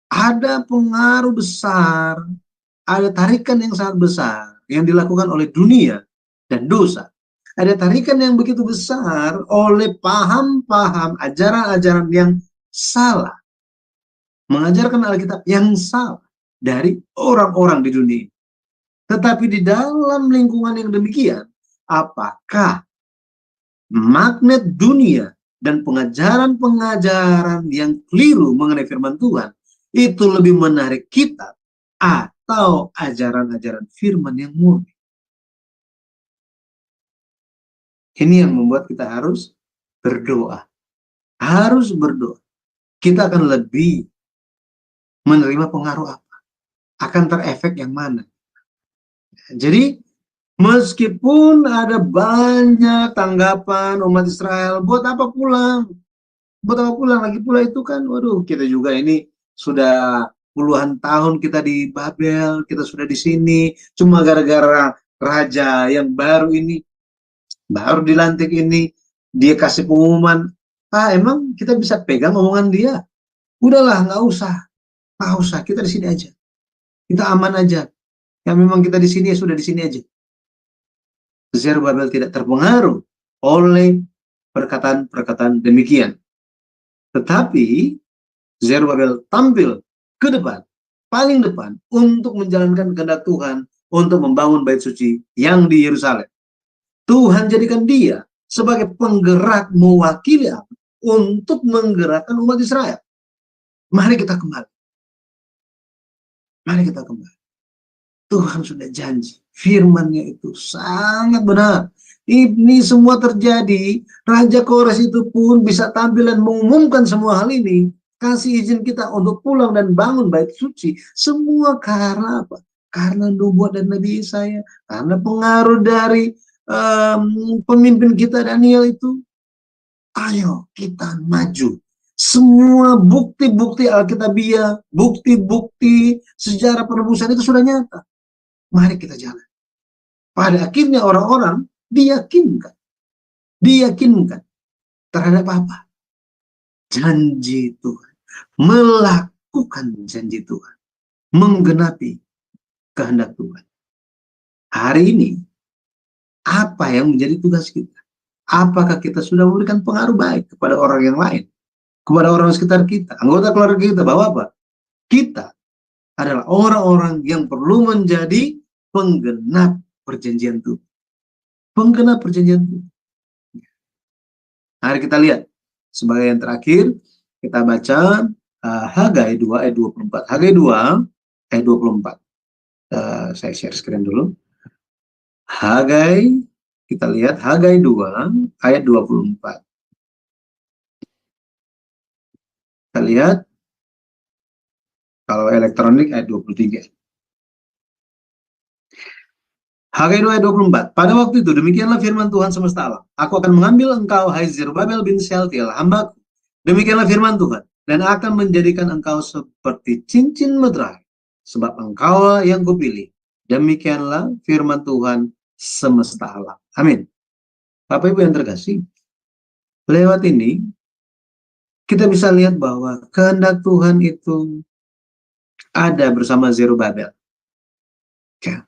ada pengaruh besar, ada tarikan yang sangat besar yang dilakukan oleh dunia dan dosa. Ada tarikan yang begitu besar oleh paham-paham ajaran-ajaran yang salah, mengajarkan Alkitab yang salah dari orang-orang di dunia. Tetapi di dalam lingkungan yang demikian, apakah magnet dunia dan pengajaran-pengajaran yang keliru mengenai firman Tuhan itu lebih menarik kita atau ajaran-ajaran firman yang murni? Ini yang membuat kita harus berdoa. Harus berdoa. Kita akan lebih menerima pengaruh apa? Akan terefek yang mana? Jadi, meskipun ada banyak tanggapan umat Israel, buat apa pulang? Buat apa pulang? Lagi pula itu kan, waduh, kita juga ini sudah puluhan tahun kita di Babel, kita sudah di sini, cuma gara-gara raja yang baru ini, baru dilantik ini, dia kasih pengumuman, emang kita bisa pegang omongan dia? Udahlah, nggak usah, kita di sini aja, kita aman aja. Yang memang kita di sini ya sudah di sini aja. Zerubabel tidak terpengaruh oleh perkataan-perkataan demikian. Tetapi Zerubabel tampil ke depan, paling depan, untuk menjalankan kehendak Tuhan, untuk membangun bait suci yang di Yerusalem. Tuhan jadikan dia sebagai penggerak mewakili Allah untuk menggerakkan umat Israel. Mari kita kembali. Mari kita kembali. Tuhan sudah janji, firman-Nya itu sangat benar. Ini semua terjadi, Raja Kores itu pun bisa tampil dan mengumumkan semua hal ini. Kasih izin kita untuk pulang dan bangun bait suci. Semua karena apa? Karena nubuat dan Nabi Yesaya. Karena pengaruh dari pemimpin kita Daniel itu. Ayo kita maju. Semua bukti-bukti Alkitabiah, bukti-bukti sejarah penebusan itu sudah nyata. Mari kita jalan. Pada akhirnya orang-orang diyakinkan terhadap apa? Janji Tuhan. Melakukan janji Tuhan. Menggenapi kehendak Tuhan. Hari ini, apa yang menjadi tugas kita? Apakah kita sudah memberikan pengaruh baik kepada orang yang lain? Kepada orang sekitar kita, anggota keluarga kita, bahwa apa? Kita adalah orang-orang yang perlu menjadi penggenap perjanjian Tuhan. Penggenap perjanjian Tuhan. Mari kita lihat. Sebagai yang terakhir, kita baca Hagai 2 ayat 24. Hagai 2 ayat 24. Saya share screen dulu. Hagai, kita lihat Hagai 2 ayat 24. Kita lihat kalau elektronik ayat 23. Hagai 2 ayat 24. Pada waktu itu demikianlah firman Tuhan semesta alam. Aku akan mengambil engkau, hai Zerubbabel bin Shealtiel, hambaku. Demikianlah firman Tuhan. Dan akan menjadikan engkau seperti cincin meterai. Sebab engkau yang kupilih. Demikianlah firman Tuhan semesta alam. Amin. Bapak Ibu yang terkasih, lewat ini kita bisa lihat bahwa kehendak Tuhan itu ada bersama Zerubbabel. Ya.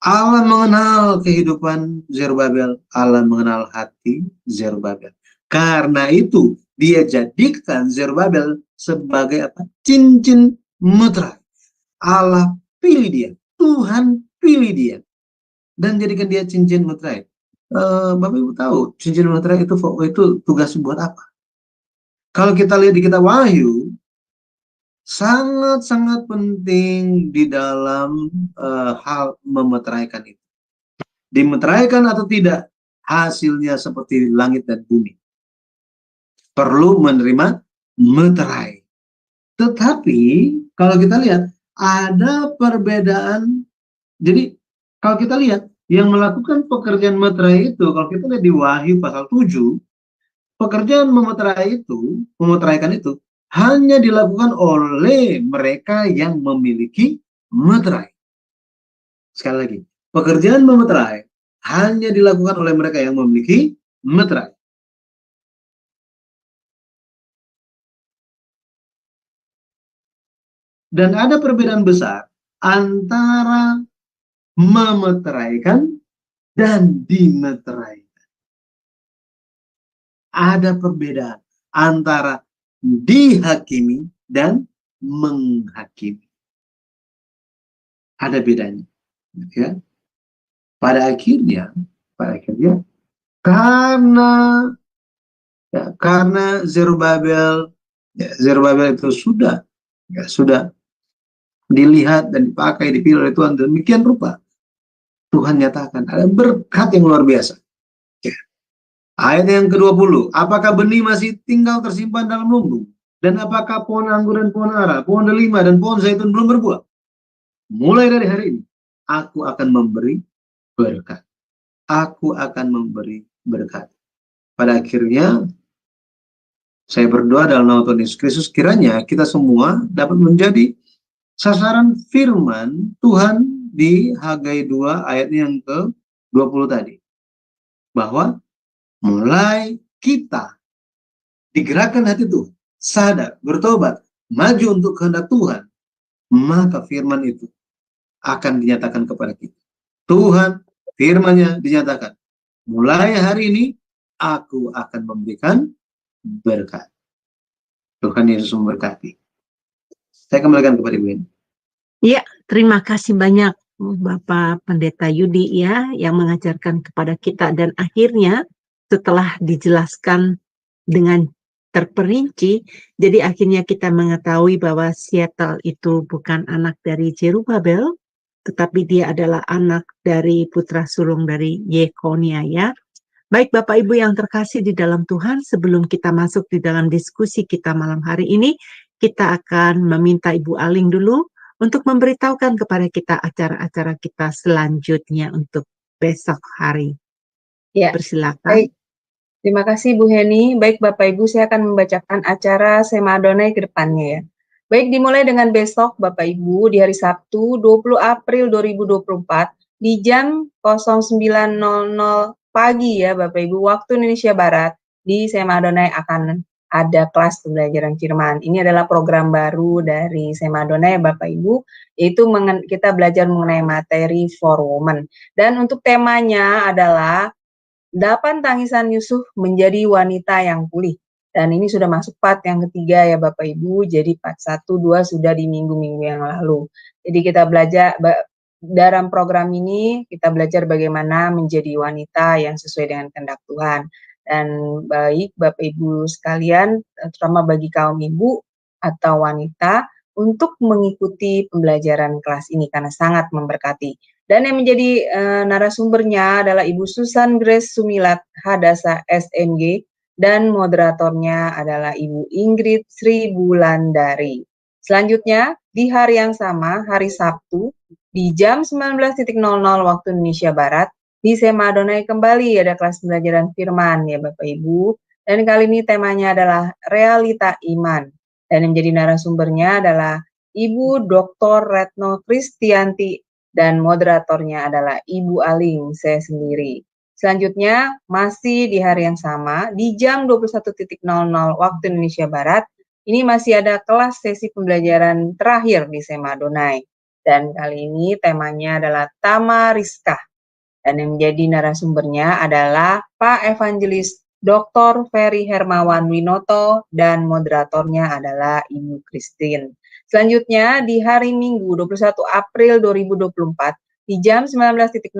Allah mengenal kehidupan Zerubbabel, Allah mengenal hati Zerubbabel. Karena itu dia jadikan Zerubbabel sebagai apa? Cincin meterai. Allah pilih dia, Tuhan pilih dia dan jadikan dia cincin meterai. Bapak Ibu tahu cincin meterai itu tugas buat apa? Kalau kita lihat di kitab Wahyu, sangat-sangat penting di dalam hal memeteraikan itu. Dimeteraikan atau tidak, hasilnya seperti langit dan bumi. Perlu menerima meterai. Tetapi kalau kita lihat ada perbedaan. Jadi kalau kita lihat yang melakukan pekerjaan meterai itu, kalau kita lihat di Wahyu pasal 7, pekerjaan memeteraikan itu hanya dilakukan oleh mereka yang memiliki meterai. Sekali lagi, pekerjaan memeterai hanya dilakukan oleh mereka yang memiliki meterai. Dan ada perbedaan besar antara memeteraikan dan dimeteraikan. Ada perbedaan antara dihakimi dan menghakimi. Ada bedanya. Ya. Pada akhirnya karena Zerubbabel itu sudah dilihat dan dipakai, dipilih oleh Tuhan demikian rupa, Tuhan nyatakan ada berkat yang luar biasa. Ya. Ayat yang ke-20, apakah benih masih tinggal tersimpan dalam lumbung? Dan apakah pohon anggur dan pohon ara, pohon delima dan pohon zaitun belum berbuah? Mulai dari hari ini, aku akan memberi berkat. Aku akan memberi berkat. Pada akhirnya, saya berdoa dalam nama Tuhan Yesus Kristus, kiranya kita semua dapat menjadi sasaran firman Tuhan di Hagai 2 ayatnya yang ke-20 tadi. Bahwa mulai kita digerakkan hati Tuhan, sadar, bertobat, maju untuk kehendak Tuhan, maka firman itu akan dinyatakan kepada kita. Tuhan, firman-Nya dinyatakan, mulai hari ini aku akan memberikan berkat. Tuhan Yesus memberkati. Saya kembalikan kepada Ibu. Ya, terima kasih banyak Bapak Pendeta Yudi ya yang mengajarkan kepada kita, dan akhirnya setelah dijelaskan dengan terperinci, jadi akhirnya kita mengetahui bahwa Shealtiel itu bukan anak dari Zerubbabel, tetapi dia adalah anak dari putra sulung dari Yekonia ya. Baik Bapak Ibu yang terkasih di dalam Tuhan, sebelum kita masuk di dalam diskusi kita malam hari ini, kita akan meminta Ibu Aling dulu untuk memberitahukan kepada kita acara-acara kita selanjutnya untuk besok hari. Ya, Persilakan. baik. Terima kasih Bu Heni. Baik Bapak Ibu, saya akan membacakan acara Sema Adonai ke depannya ya. Baik, dimulai dengan besok Bapak Ibu di hari Sabtu 20 April 2024 di jam 09.00 pagi ya Bapak Ibu waktu Indonesia Barat di Sema Adonai akan ada kelas pembelajaran firman. Ini adalah program baru dari Sema Adonai Bapak Ibu, yaitu kita belajar mengenai materi for women. Dan untuk temanya adalah 8 tangisan Yusuf menjadi wanita yang pulih. Dan ini sudah masuk part yang ketiga ya Bapak Ibu, jadi part 1, 2 sudah di minggu-minggu yang lalu. Jadi kita belajar, dalam program ini kita belajar bagaimana menjadi wanita yang sesuai dengan kehendak Tuhan. Dan baik Bapak Ibu sekalian, terutama bagi kaum ibu atau wanita, untuk mengikuti pembelajaran kelas ini karena sangat memberkati. Dan yang menjadi narasumbernya adalah Ibu Susan Grace Sumilat Hadasa SMG dan moderatornya adalah Ibu Ingrid Sri Bulandari. Selanjutnya di hari yang sama, hari Sabtu, di jam 19.00 waktu Indonesia Barat di Sema Adonai kembali ada kelas pembelajaran firman ya Bapak Ibu. Dan kali ini temanya adalah realita iman. Dan yang menjadi narasumbernya adalah Ibu Dr. Retno Kristianti dan moderatornya adalah Ibu Aling, saya sendiri. Selanjutnya, masih di hari yang sama, di jam 21.00 waktu Indonesia Barat, ini masih ada kelas sesi pembelajaran terakhir di Sema Adonai. Dan kali ini temanya adalah Tamariskah. Dan yang menjadi narasumbernya adalah Pak Evangelis Dr. Ferry Hermawan Winoto dan moderatornya adalah Ibu Christine. Selanjutnya di hari Minggu 21 April 2024 di jam 19.00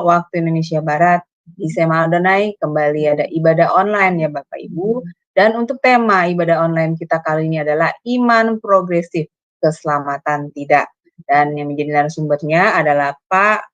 waktu Indonesia Barat di Sema Adonai kembali ada ibadah online ya Bapak Ibu. Dan untuk tema ibadah online kita kali ini adalah iman progresif, keselamatan tidak. Dan yang menjadi narasumbernya adalah Pak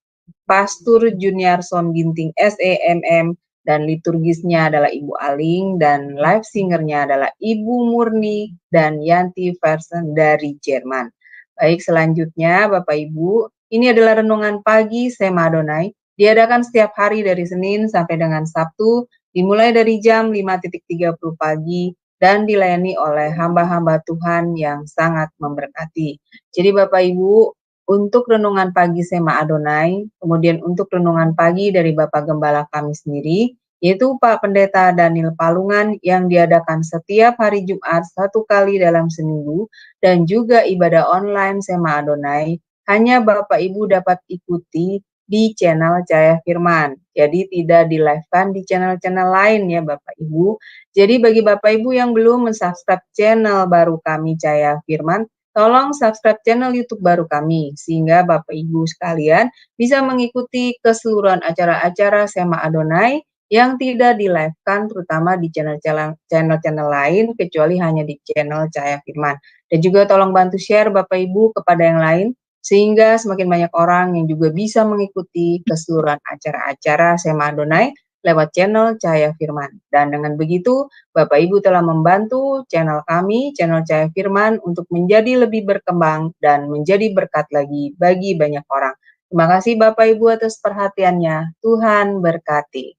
Pastur Juniarson Ginting SEMM dan liturgisnya adalah Ibu Aling dan live singernya adalah Ibu Murni dan Yanti Versen dari Jerman. Baik, selanjutnya Bapak Ibu, ini adalah renungan pagi Sema Adonai, diadakan setiap hari dari Senin sampai dengan Sabtu, dimulai dari jam 5.30 pagi dan dilayani oleh hamba-hamba Tuhan yang sangat memberkati. Jadi Bapak Ibu, untuk renungan pagi Sema Adonai, kemudian untuk renungan pagi dari Bapak Gembala kami sendiri, yaitu Pak Pendeta Daniel Palungan yang diadakan setiap hari Jumat 1 kali dalam seminggu, dan juga ibadah online Sema Adonai, hanya Bapak Ibu dapat ikuti di channel Cahaya Firman. Jadi tidak di-live-kan di channel-channel lain ya Bapak Ibu. Jadi bagi Bapak Ibu yang belum mensubscribe channel baru kami Cahaya Firman, tolong subscribe channel YouTube baru kami, sehingga Bapak Ibu sekalian bisa mengikuti keseluruhan acara-acara Sema Adonai yang tidak di-live-kan, terutama di channel-channel lain, kecuali hanya di channel Cahaya Firman. Dan juga tolong bantu share Bapak Ibu kepada yang lain, sehingga semakin banyak orang yang juga bisa mengikuti keseluruhan acara-acara Sema Adonai lewat channel Cahaya Firman. Dan dengan begitu, Bapak Ibu telah membantu channel kami, channel Cahaya Firman, untuk menjadi lebih berkembang dan menjadi berkat lagi bagi banyak orang. Terima kasih Bapak Ibu atas perhatiannya. Tuhan berkati.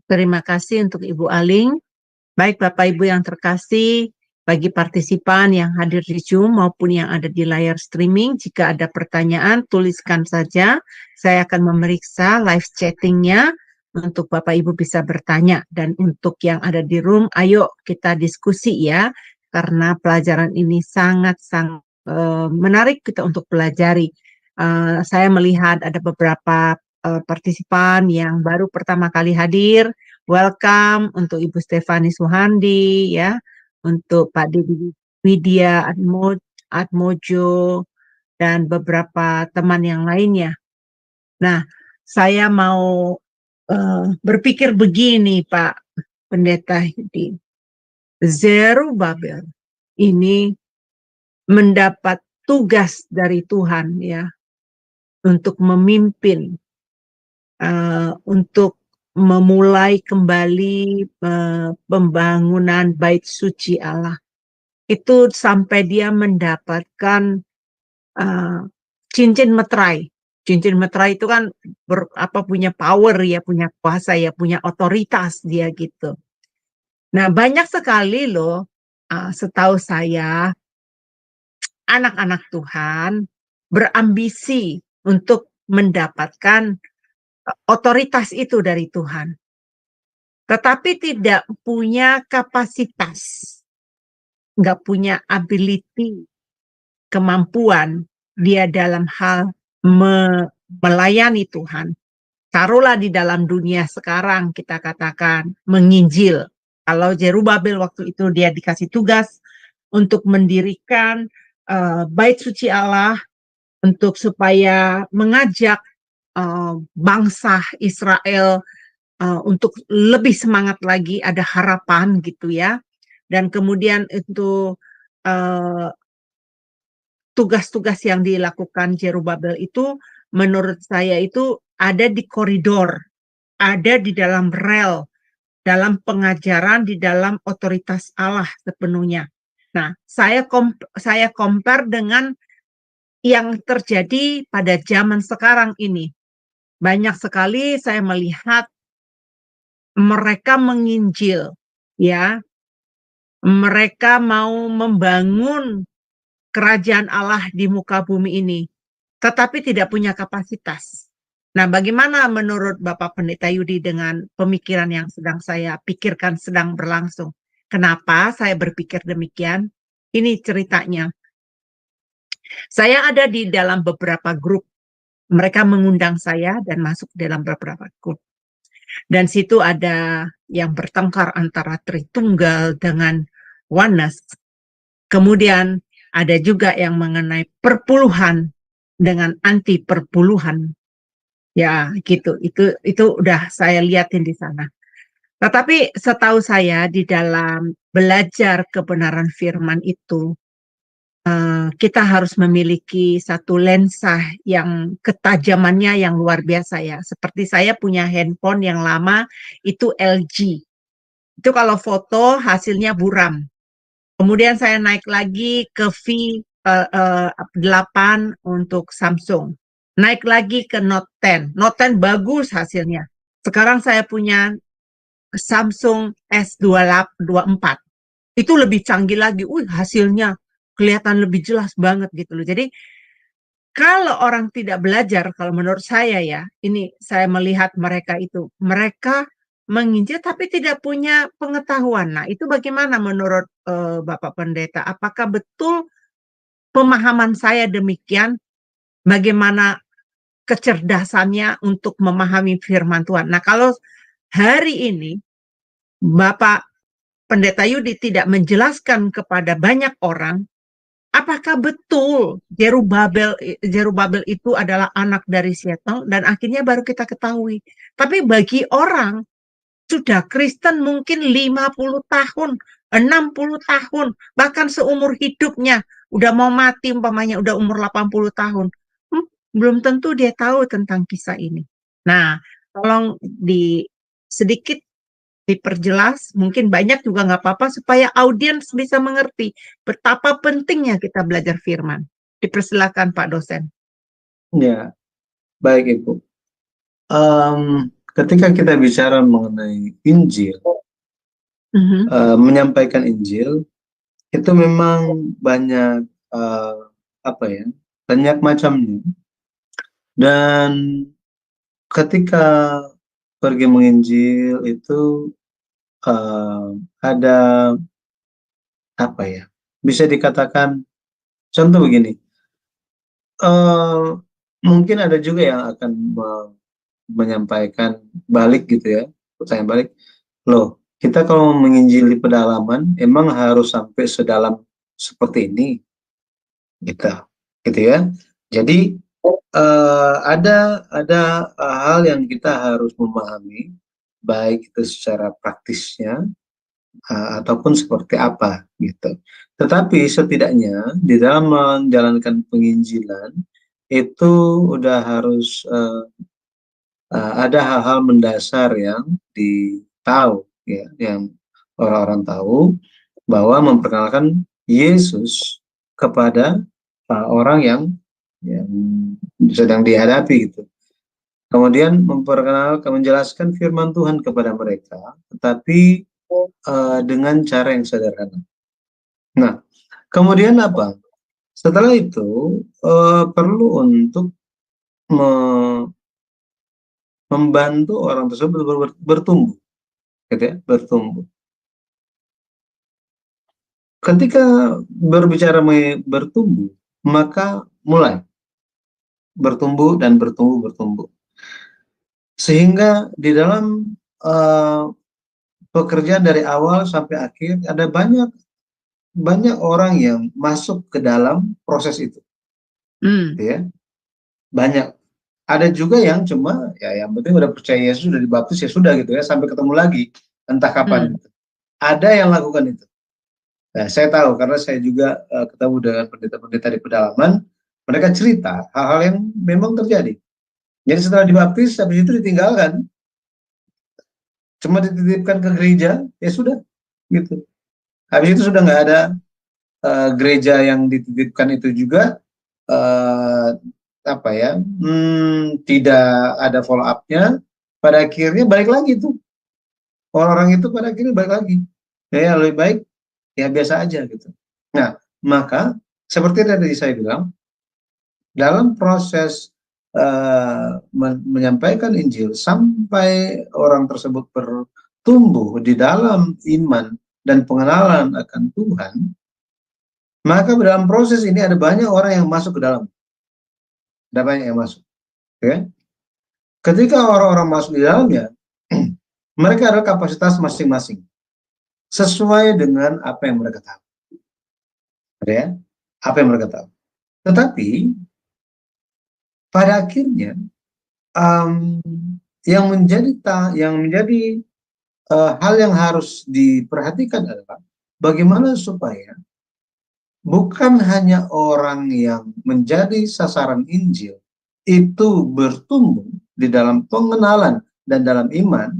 Terima kasih untuk Ibu Aling. Baik Bapak Ibu yang terkasih, bagi partisipan yang hadir di Zoom maupun yang ada di layar streaming, jika ada pertanyaan, tuliskan saja. Saya akan memeriksa live chattingnya untuk Bapak Ibu bisa bertanya. Dan untuk yang ada di room, ayo kita diskusi ya, karena pelajaran ini sangat-sangat menarik kita untuk pelajari. Saya melihat ada beberapa partisipan yang baru pertama kali hadir. Welcome untuk Ibu Stefani Suhandi ya, untuk Pak Didi Widya Atmojo dan beberapa teman yang lainnya. Nah, saya mau berpikir begini Pak Pendeta Hudi. Zerubabel ini mendapat tugas dari Tuhan ya untuk memimpin, untuk memulai kembali pembangunan bait suci Allah. Itu sampai dia mendapatkan cincin meterai. Cincin meterai itu kan punya power ya, punya kuasa ya, punya otoritas dia gitu. Nah, banyak sekali loh, setahu saya, anak-anak Tuhan berambisi untuk mendapatkan otoritas itu dari Tuhan, tetapi tidak punya kapasitas, nggak punya ability, kemampuan dia dalam hal melayani Tuhan. Taruhlah di dalam dunia sekarang kita katakan menginjil. Kalau Zerubabel waktu itu dia dikasih tugas untuk mendirikan bait suci Allah, untuk supaya mengajak bangsa Israel untuk lebih semangat lagi, ada harapan gitu ya. Dan kemudian itu tugas-tugas yang dilakukan Zerubabel itu menurut saya itu ada di koridor, ada di dalam rel, dalam pengajaran, di dalam otoritas Allah sepenuhnya. Nah, saya compare dengan yang terjadi pada zaman sekarang ini. Banyak sekali saya melihat mereka menginjil, ya. Mereka mau membangun kerajaan Allah di muka bumi ini, tetapi tidak punya kapasitas. Nah, bagaimana menurut Bapak Pendeta Yudi dengan pemikiran yang sedang saya pikirkan sedang berlangsung? Kenapa saya berpikir demikian? Ini ceritanya. Saya ada di dalam beberapa grup. Mereka mengundang saya dan masuk dalam beberapa grup. Dan situ ada yang bertengkar antara Tritunggal dengan Oneness. Kemudian ada juga yang mengenai perpuluhan dengan anti perpuluhan. Ya, gitu. Itu udah saya liatin di sana. Tetapi setahu saya di dalam belajar kebenaran firman itu, kita harus memiliki satu lensa yang ketajamannya yang luar biasa ya. Seperti saya punya handphone yang lama, itu LG. Itu kalau foto hasilnya buram. Kemudian saya naik lagi ke V8 untuk Samsung. Naik lagi ke Note 10. Note 10 bagus hasilnya. Sekarang saya punya Samsung S24. Itu lebih canggih lagi. Hasilnya kelihatan lebih jelas banget gitu loh. Jadi kalau orang tidak belajar, kalau menurut saya ya, ini saya melihat mereka itu, mereka menginjil tapi tidak punya pengetahuan. Nah, itu bagaimana menurut Bapak Pendeta? Apakah betul pemahaman saya demikian? Bagaimana kecerdasannya untuk memahami firman Tuhan? Nah, kalau hari ini Bapak Pendeta Yudi tidak menjelaskan kepada banyak orang, apakah betul Zerubabel itu adalah anak dari Setan, dan akhirnya baru kita ketahui. Tapi bagi orang sudah Kristen mungkin 50 tahun, 60 tahun, bahkan seumur hidupnya, udah mau mati umpamanya udah umur 80 tahun. Belum tentu dia tahu tentang kisah ini. Nah, tolong sedikit diperjelas, mungkin banyak juga nggak apa-apa, supaya audiens bisa mengerti betapa pentingnya kita belajar firman. Dipersilakan Pak dosen. Ya, baik Ibu. Ketika kita bicara mengenai Injil, menyampaikan Injil, itu memang banyak banyak macamnya. Dan ketika pergi menginjil itu ada bisa dikatakan, contoh begini, mungkin ada juga yang akan menyampaikan balik gitu ya, pertanyaan balik, loh kita kalau menginjil di pedalaman emang harus sampai sedalam seperti ini gitu ya. Jadi ada hal yang kita harus memahami, baik itu secara praktisnya ataupun seperti apa gitu. Tetapi setidaknya di dalam menjalankan penginjilan itu udah harus ada hal-hal mendasar yang ditahu ya, yang orang-orang tahu, bahwa memperkenalkan Yesus kepada orang yang sedang dihadapi gitu. Kemudian menjelaskan firman Tuhan kepada mereka, tetapi dengan cara yang sederhana. Nah, kemudian apa? Setelah itu perlu untuk membantu orang tersebut bertumbuh, gitu ya, bertumbuh. Ketika berbicara bertumbuh, maka mulai bertumbuh dan bertumbuh. Sehingga di dalam pekerjaan dari awal sampai akhir ada banyak orang yang masuk ke dalam proses itu, gitu ya. Banyak. Ada juga yang cuma ya yang penting udah percaya Yesus, sudah dibaptis ya sudah gitu ya, sampai ketemu lagi entah kapan. Gitu. Ada yang lakukan itu. Nah, saya tahu karena saya juga ketemu dengan pendeta-pendeta di pedalaman, mereka cerita hal-hal yang memang terjadi. Jadi setelah dibaptis, habis itu ditinggalkan, cuma dititipkan ke gereja, ya sudah, gitu. Habis itu sudah nggak ada gereja yang dititipkan itu juga apa ya, tidak ada follow up-nya, pada akhirnya balik lagi tuh. Orang-orang itu pada akhirnya balik lagi. Ya, lebih baik ya biasa aja gitu. Nah, maka seperti tadi saya bilang, dalam proses menyampaikan Injil sampai orang tersebut bertumbuh di dalam iman dan pengenalan akan Tuhan, maka dalam proses ini ada banyak orang yang masuk ke dalam. Ada banyak yang masuk. Ya. Ketika orang-orang masuk di dalamnya, mereka ada kapasitas masing-masing sesuai dengan apa yang mereka tahu. Ya, apa yang mereka tahu. Tetapi pada akhirnya yang menjadi hal yang harus diperhatikan adalah bagaimana supaya bukan hanya orang yang menjadi sasaran Injil itu bertumbuh di dalam pengenalan dan dalam iman,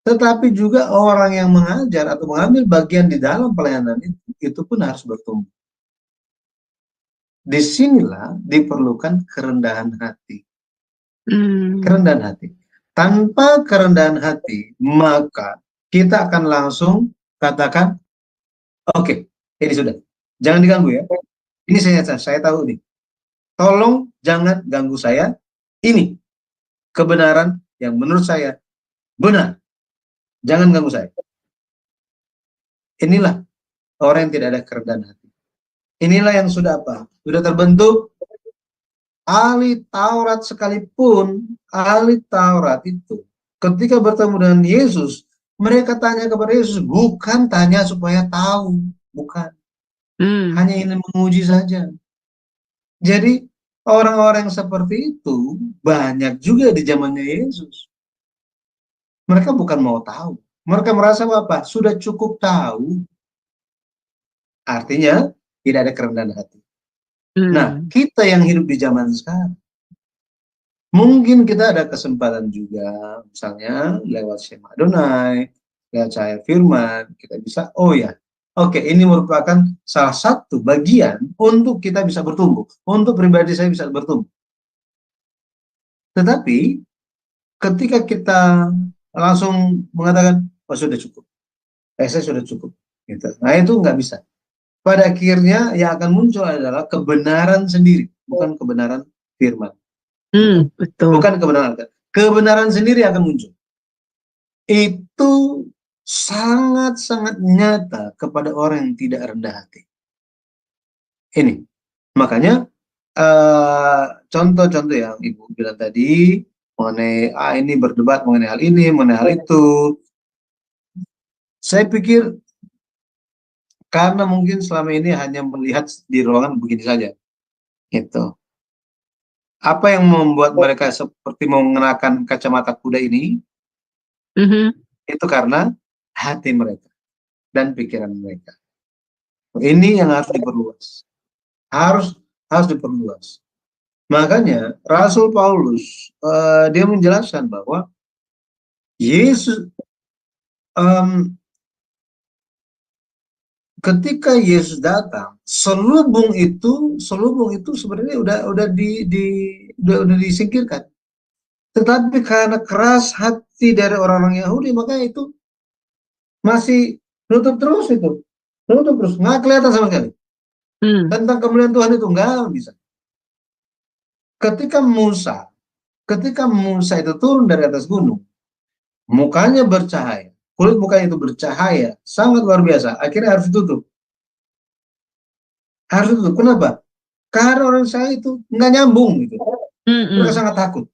tetapi juga orang yang mengajar atau mengambil bagian di dalam pelayanan itu pun harus bertumbuh. Disinilah diperlukan kerendahan hati. Kerendahan hati. Tanpa kerendahan hati, maka kita akan langsung katakan, oke, ini sudah. Jangan diganggu ya. Ini saya tahu nih. Tolong jangan ganggu saya. Ini kebenaran yang menurut saya benar. Jangan ganggu saya. Inilah orang yang tidak ada kerendahan hati. Inilah yang sudah apa? Sudah terbentuk ahli Taurat sekalipun, ahli Taurat itu ketika bertemu dengan Yesus, mereka tanya kepada Yesus, bukan tanya supaya tahu, bukan. Hanya ingin menguji saja. Jadi orang-orang seperti itu banyak juga di zamannya Yesus. Mereka bukan mau tahu. Mereka merasa apa? Sudah cukup tahu. Artinya tidak ada kerendahan hati. Nah, kita yang hidup di zaman sekarang, mungkin kita ada kesempatan juga, misalnya lewat Shema Adonai, lewat saya firman, kita bisa, oh ya, oke, ini merupakan salah satu bagian untuk kita bisa bertumbuh, untuk pribadi saya bisa bertumbuh. Tetapi, ketika kita langsung mengatakan, oh sudah cukup, saya sudah cukup, gitu. Nah itu nggak bisa. Pada akhirnya yang akan muncul adalah kebenaran sendiri, bukan kebenaran firman. Betul. Bukan kebenaran sendiri akan muncul. Itu sangat-sangat nyata kepada orang yang tidak rendah hati. Ini, makanya contoh-contoh yang Ibu bilang tadi mengenai ini berdebat mengenai hal ini, mengenai hal itu. Saya pikir karena mungkin selama ini hanya melihat di ruangan begini saja, gitu. Apa yang membuat mereka seperti mengenakan kacamata kuda ini? Itu karena hati mereka dan pikiran mereka. Ini yang harus diperluas. Harus diperluas. Makanya Rasul Paulus dia menjelaskan bahwa Yesus ketika Yesus datang, selubung itu sebenarnya udah disingkirkan. Tetapi karena keras hati dari orang-orang Yahudi, maka itu masih nutup terus itu. Nutup terus, nggak kelihatan sama sekali. Tentang kemuliaan Tuhan itu nggak bisa. Ketika Musa itu turun dari atas gunung, mukanya bercahaya, kulit mukanya itu bercahaya, sangat luar biasa. Akhirnya harus ditutup. Harus ditutup. Kenapa? Karena orang saya itu nggak nyambung gitu. Mereka sangat takut.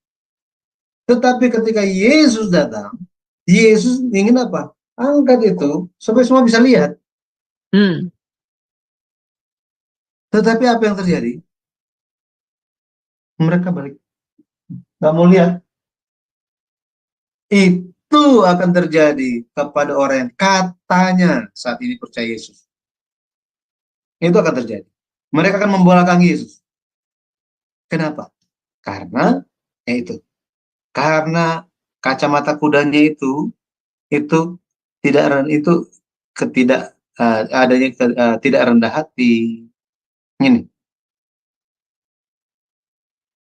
Tetapi ketika Yesus datang, Yesus ingin apa? Angkat itu supaya semua bisa lihat. Tetapi apa yang terjadi? Mereka balik. Nggak mau lihat. Itu akan terjadi kepada orang yang katanya saat ini percaya Yesus. Itu akan terjadi. Mereka akan membelakangi Yesus. Kenapa? Karena karena kacamata kudanya itu tidak tidak rendah hati. Ini.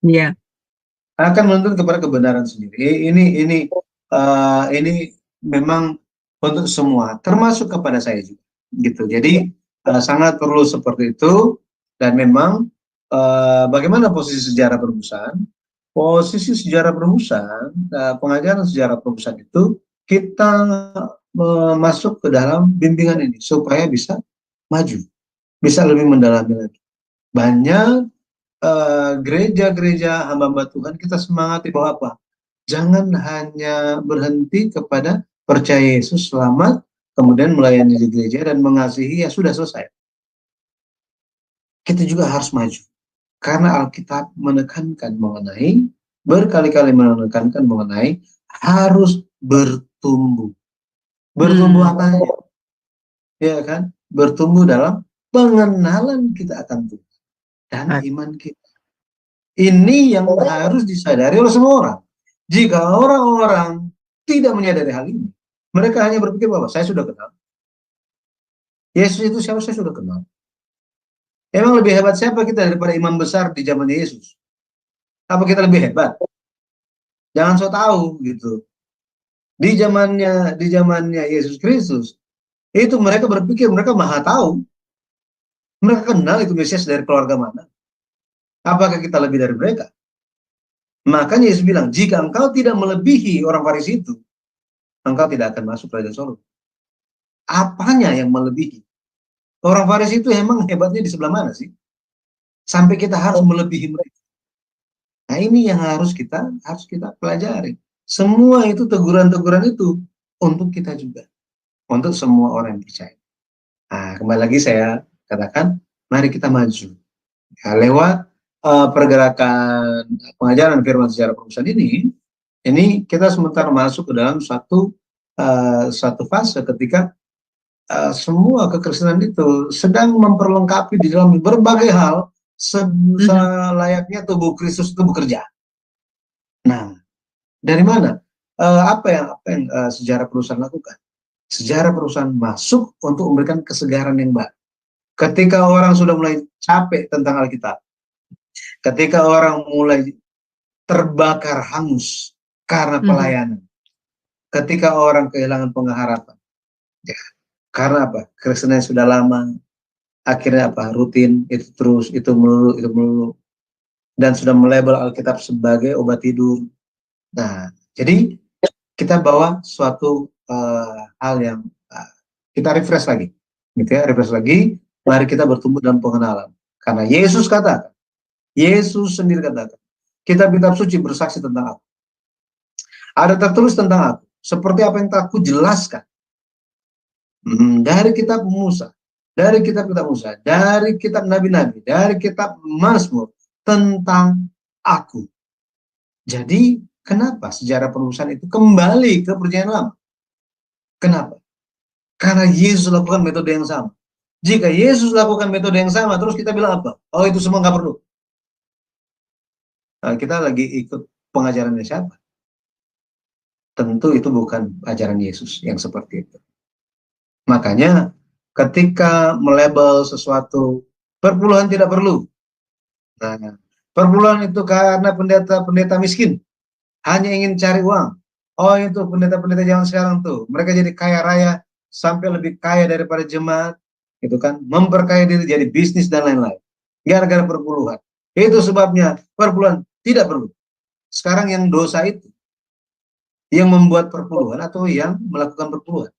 Iya. Akan menuntun kepada kebenaran sendiri. Ini memang untuk semua, termasuk kepada saya juga, gitu. Jadi sangat perlu seperti itu. Dan memang bagaimana posisi sejarah permusuhan? Posisi sejarah permusuhan, pengajaran sejarah permusuhan itu kita masuk ke dalam bimbingan ini supaya bisa maju, bisa lebih mendalami lagi. Banyak gereja-gereja hamba-hamba Tuhan kita semangati bahwa apa? Jangan hanya berhenti kepada percaya Yesus, selamat, kemudian melayani di gereja dan mengasihi, ya sudah selesai. Kita juga harus maju. Karena Alkitab menekankan mengenai, berkali-kali menekankan mengenai harus bertumbuh. Bertumbuh apanya? Ya kan? Bertumbuh dalam pengenalan kita akan Tuhan dan iman kita. Ini yang harus disadari oleh semua orang. Jika orang-orang tidak menyadari hal ini, mereka hanya berpikir bahwa saya sudah kenal. Yesus itu siapa? Saya sudah kenal. Emang lebih hebat siapa kita daripada imam besar di zaman Yesus? Apa kita lebih hebat? Jangan so tahu gitu. Di zamannya Yesus Kristus, itu mereka berpikir mereka maha tahu. Mereka kenal itu Mesias dari keluarga mana. Apakah kita lebih dari mereka? Makanya Yesus bilang, jika engkau tidak melebihi orang Farisi itu, engkau tidak akan masuk kerajaan Sorga. Apanya yang melebihi? Orang Farisi itu emang hebatnya di sebelah mana sih? Sampai kita harus melebihi mereka. Nah ini yang harus kita pelajari. Semua itu teguran-teguran itu untuk kita juga. Untuk semua orang yang percaya. Nah kembali lagi saya katakan, mari kita maju. Ya, lewat pergerakan pengajaran firman sejarah permusuhan ini kita sementara masuk ke dalam satu fase ketika semua kekristenan itu sedang memperlengkapi di dalam berbagai hal selayaknya tubuh Kristus itu bekerja. Nah, dari mana? Apa yang sejarah perusahaan lakukan? Sejarah perusahaan masuk untuk memberikan kesegaran yang baru. Ketika orang sudah mulai capek tentang Alkitab, ketika orang mulai terbakar hangus karena pelayanan, ketika orang kehilangan pengharapan, ya, karena apa? Kekristenan sudah lama, akhirnya apa? Rutin, itu terus, itu melulu, dan sudah melabel Alkitab sebagai obat tidur. Nah, jadi kita bawa suatu hal yang kita refresh lagi, gitu ya, refresh lagi. Mari kita bertumbuh dalam pengenalan, karena Yesus katakan, Yesus sendiri katakan, kitab-kitab suci bersaksi tentang aku. Ada tertulis tentang aku, seperti apa yang aku jelaskan. Dari kitab Musa, dari kitab-kitab Musa, dari kitab Nabi-Nabi, dari kitab Mazmur, tentang aku. Jadi, kenapa sejarah perusahaan itu kembali ke perjanjian lama? Kenapa? Karena Yesus lakukan metode yang sama. Jika Yesus lakukan metode yang sama, terus kita bilang apa? Oh, itu semua nggak perlu. Nah, kita lagi ikut pengajarannya siapa? Tentu itu bukan ajaran Yesus yang seperti itu. Makanya ketika melabel sesuatu perpuluhan tidak perlu. Nah, perpuluhan itu karena pendeta miskin hanya ingin cari uang. Oh, itu pendeta-pendeta zaman sekarang tuh, mereka jadi kaya raya sampai lebih kaya daripada jemaat, gitu kan? Memperkaya diri jadi bisnis dan lain-lain. Gara-gara perpuluhan. Itu sebabnya perpuluhan tidak perlu. Sekarang yang dosa itu yang membuat perpuluhan atau yang melakukan perpuluhan?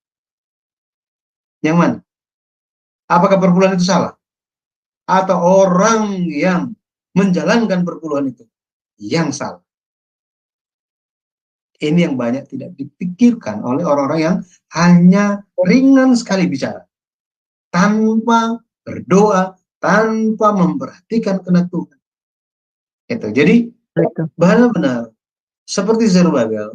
Yang mana? Apakah perpuluhan itu salah? Atau orang yang menjalankan perpuluhan itu yang salah? Ini yang banyak tidak dipikirkan oleh orang-orang yang hanya ringan sekali bicara. Tanpa berdoa, tanpa memperhatikan kehendak Tuhan. Itu. Jadi, benar-benar seperti Zerubabel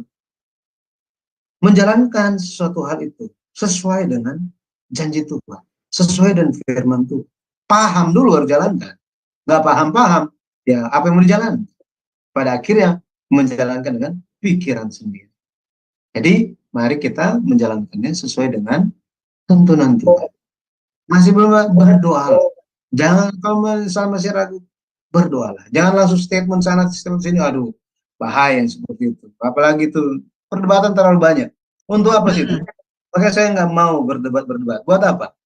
menjalankan sesuatu hal itu sesuai dengan janji Tuhan, sesuai dengan firman Tuhan. Paham dulu harus jalankan. Nggak paham-paham, ya apa yang mau dijalankan? Pada akhirnya menjalankan dengan pikiran sendiri. Jadi mari kita menjalankannya sesuai dengan tuntunan Tuhan. Masih belum berdoa. Jangan kalau misalnya masih ragu, berdoalah. Jangan langsung statement sana statement sini, aduh bahaya yang seperti itu. Apalagi itu perdebatan terlalu banyak. Untuk apa sih itu? Makanya saya nggak mau berdebat. Buat apa?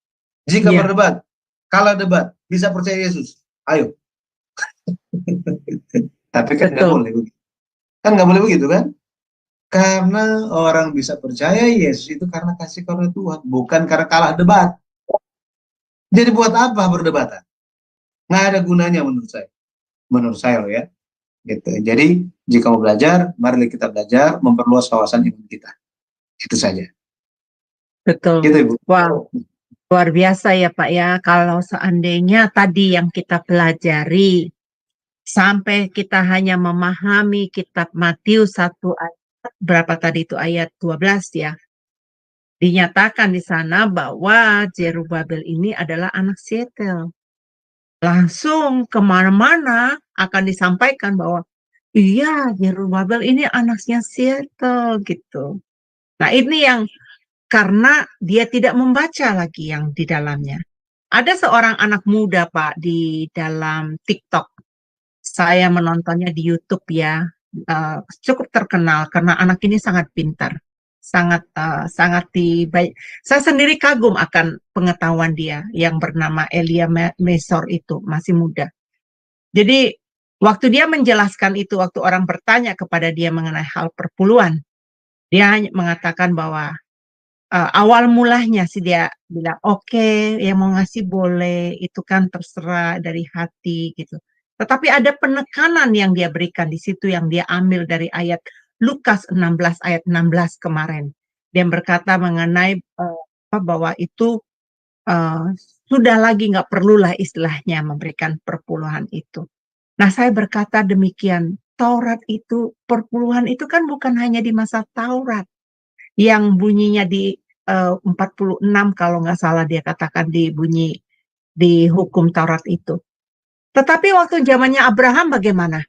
Jika Iya, berdebat, kalah debat, bisa percaya Yesus. Ayo. Tapi kan nggak betul. boleh begitu. Kan nggak boleh begitu kan? Karena orang bisa percaya Yesus itu karena kasih karunia Tuhan, bukan karena kalah debat. Jadi buat apa berdebatan? Nggak ada gunanya menurut saya. Menurut saya loh ya. Gitu. Jadi jika mau belajar, mari kita belajar memperluas wawasan iman kita. Itu saja. Betul. Gitu Ibu. Wah, luar biasa ya Pak ya. Kalau seandainya tadi yang kita pelajari sampai kita hanya memahami kitab Matius 1 ayat berapa tadi itu ayat 12 ya. Dinyatakan di sana bahwa Zerubabel ini adalah anak Sealtiel. Langsung kemana-mana akan disampaikan bahwa iya Zerubabel ini anaknya Sealtiel gitu. Nah ini yang karena dia tidak membaca lagi yang di dalamnya. Ada seorang anak muda Pak di dalam TikTok. Saya menontonnya di YouTube ya. Cukup terkenal karena anak ini sangat pintar. Sangat baik. Saya sendiri kagum akan pengetahuan dia yang bernama Elia Mesor itu, masih muda. Jadi waktu dia menjelaskan itu, waktu orang bertanya kepada dia mengenai hal perpuluhan, dia hanya mengatakan bahwa awal mulanya sih dia bilang oke, yang mau ngasih boleh, itu kan terserah dari hati gitu. Tetapi ada penekanan yang dia berikan di situ yang dia ambil dari ayat Lukas 16 ayat 16 kemarin. Dia berkata mengenai bahwa itu uh, sudah lagi nggak perlulah istilahnya memberikan perpuluhan itu. Nah saya berkata demikian, Taurat itu, perpuluhan itu kan bukan hanya di masa Taurat yang bunyinya di 46 kalau nggak salah dia katakan di hukum Taurat itu. Tetapi waktu zamannya Abraham bagaimana?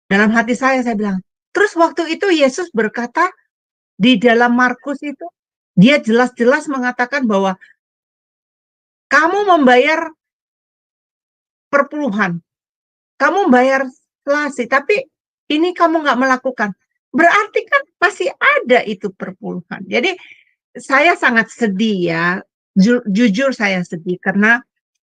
Dalam hati saya bilang, terus waktu itu Yesus berkata di dalam Markus itu, dia jelas-jelas mengatakan bahwa kamu membayar perpuluhan, kamu bayar selasi, tapi ini kamu nggak melakukan. Berarti kan masih ada itu perpuluhan. Jadi saya sangat sedih ya, jujur saya sedih karena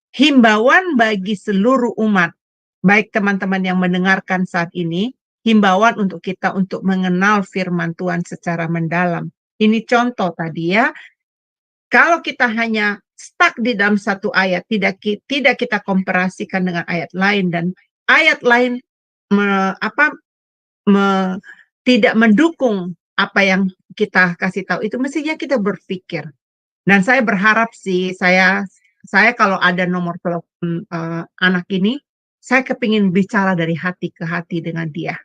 himbauan bagi seluruh umat, baik teman-teman yang mendengarkan saat ini, himbauan untuk kita untuk mengenal firman Tuhan secara mendalam. Ini contoh tadi ya, kalau kita hanya stuck di dalam satu ayat, tidak kita komparasikan dengan ayat lain dan ayat lain tidak mendukung apa yang kita kasih tahu itu, mestinya kita berpikir. Dan saya berharap sih, saya kalau ada nomor telepon anak ini, saya kepingin bicara dari hati ke hati dengan dia.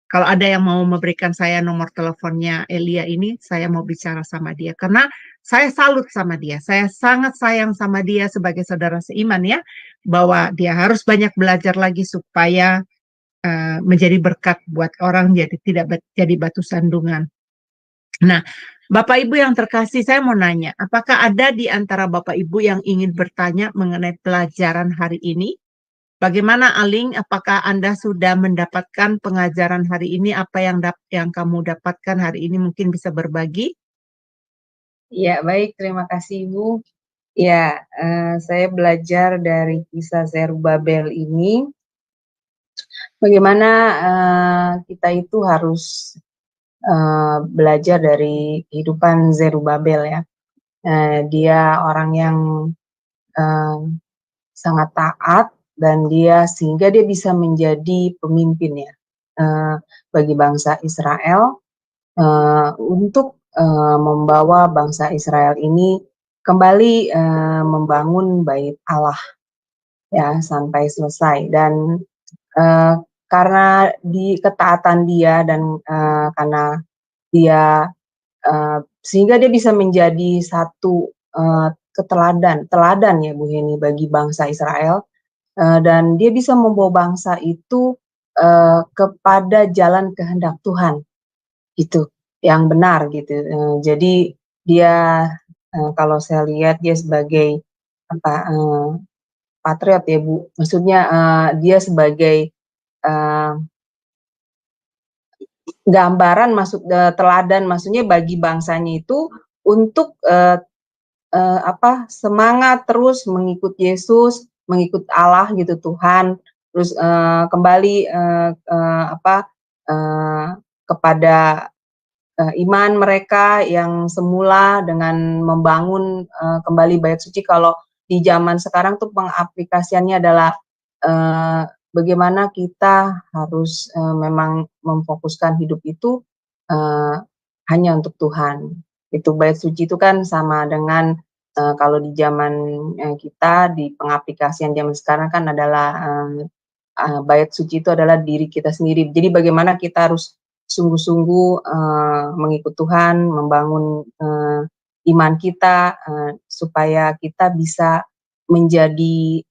Kalau ada yang mau memberikan saya nomor teleponnya Elia ini, saya mau bicara sama dia. Karena saya salut sama dia. Saya sangat sayang sama dia sebagai saudara seiman ya. Bahwa dia harus banyak belajar lagi supaya menjadi berkat buat orang, jadi tidak jadi batu sandungan. Nah, Bapak Ibu yang terkasih, saya mau nanya, apakah ada di antara Bapak Ibu yang ingin bertanya mengenai pelajaran hari ini? Bagaimana Aling, apakah Anda sudah mendapatkan pengajaran hari ini? Apa yang kamu dapatkan hari ini mungkin bisa berbagi? Ya, baik, terima kasih Ibu. Ya, saya belajar dari kisah Zerubabel ini, bagaimana kita itu harus belajar dari kehidupan Zerubabel ya. Dia orang yang sangat taat dan sehingga dia bisa menjadi pemimpin ya bagi bangsa Israel untuk membawa bangsa Israel ini kembali membangun bait Allah ya sampai selesai. Dan karena ketaatan dia dan karena dia sehingga dia bisa menjadi satu teladan ya Bu Heni bagi bangsa Israel, dan dia bisa membawa bangsa itu kepada jalan kehendak Tuhan gitu yang benar gitu. Jadi dia kalau saya lihat dia sebagai patriot ya Bu. Maksudnya dia sebagai gambaran teladan, maksudnya bagi bangsanya itu untuk semangat terus mengikut Yesus, mengikut Allah gitu Tuhan, terus kembali kepada iman mereka yang semula dengan membangun kembali bait suci. Kalau di zaman sekarang tuh pengaplikasiannya adalah bagaimana kita harus memang memfokuskan hidup itu hanya untuk Tuhan. Itu bait suci itu kan sama dengan kalau di zaman kita di pengaplikasian zaman sekarang kan adalah bait suci itu adalah diri kita sendiri. Jadi bagaimana kita harus sungguh-sungguh mengikut Tuhan, membangun iman kita supaya kita bisa menjadi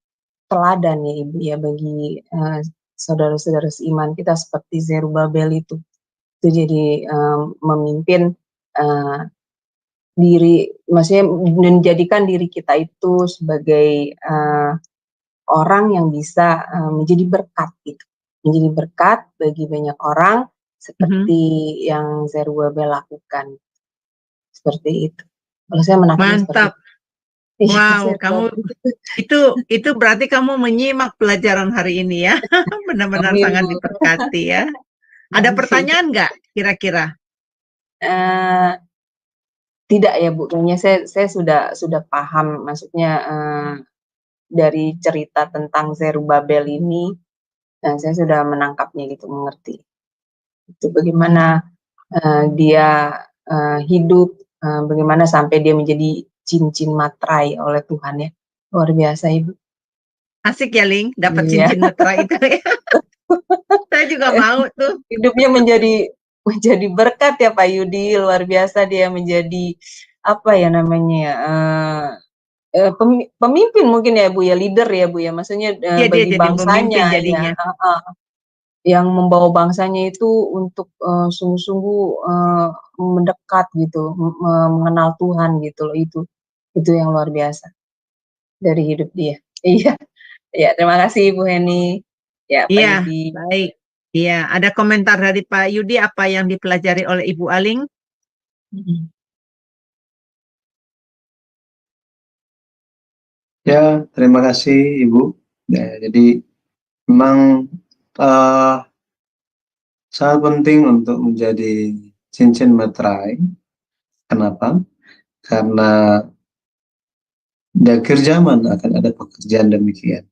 teladan ya Ibu ya bagi saudara-saudara seiman kita seperti Zerubabel itu. Itu jadi memimpin maksudnya menjadikan diri kita itu sebagai orang yang bisa menjadi berkat gitu. Menjadi berkat bagi banyak orang seperti yang Zerubabel lakukan. Seperti itu. Kalau saya menangkapnya Mantap. seperti itu. Wow, kamu itu berarti kamu menyimak pelajaran hari ini ya. Benar-benar Amin, sangat Bu. diberkati ya. Ada pertanyaan nggak kira-kira? Tidak ya Bu, kayaknya saya sudah paham, maksudnya dari cerita tentang Zerubabel ini, saya sudah menangkapnya gitu, mengerti. Itu bagaimana dia hidup, bagaimana sampai dia menjadi cincin materai oleh Tuhan ya. Luar biasa Ibu. Asik ya, Ling, dapat Iya. cincin materai itu ya. Saya juga mau tuh. Hidupnya menjadi berkat ya Pak Yudi, luar biasa dia menjadi apa ya namanya ya, pemimpin mungkin ya Bu ya, leader ya Bu ya, maksudnya Iya, dia bagi jadi pemimpin bangsanya ya, jadinya. yang membawa bangsanya itu untuk sungguh-sungguh mendekat gitu, mengenal Tuhan gitu loh, itu yang luar biasa dari hidup dia. Iya, ya terima kasih Bu Heni, ya Pak Iya, Yudi. baik. Iya, ada komentar dari Pak Yudi apa yang dipelajari oleh Ibu Aling? Ya, terima kasih Ibu. Ya, jadi memang sangat penting untuk menjadi cincin materai. Kenapa? Karena di akhir zaman akan ada pekerjaan demikian.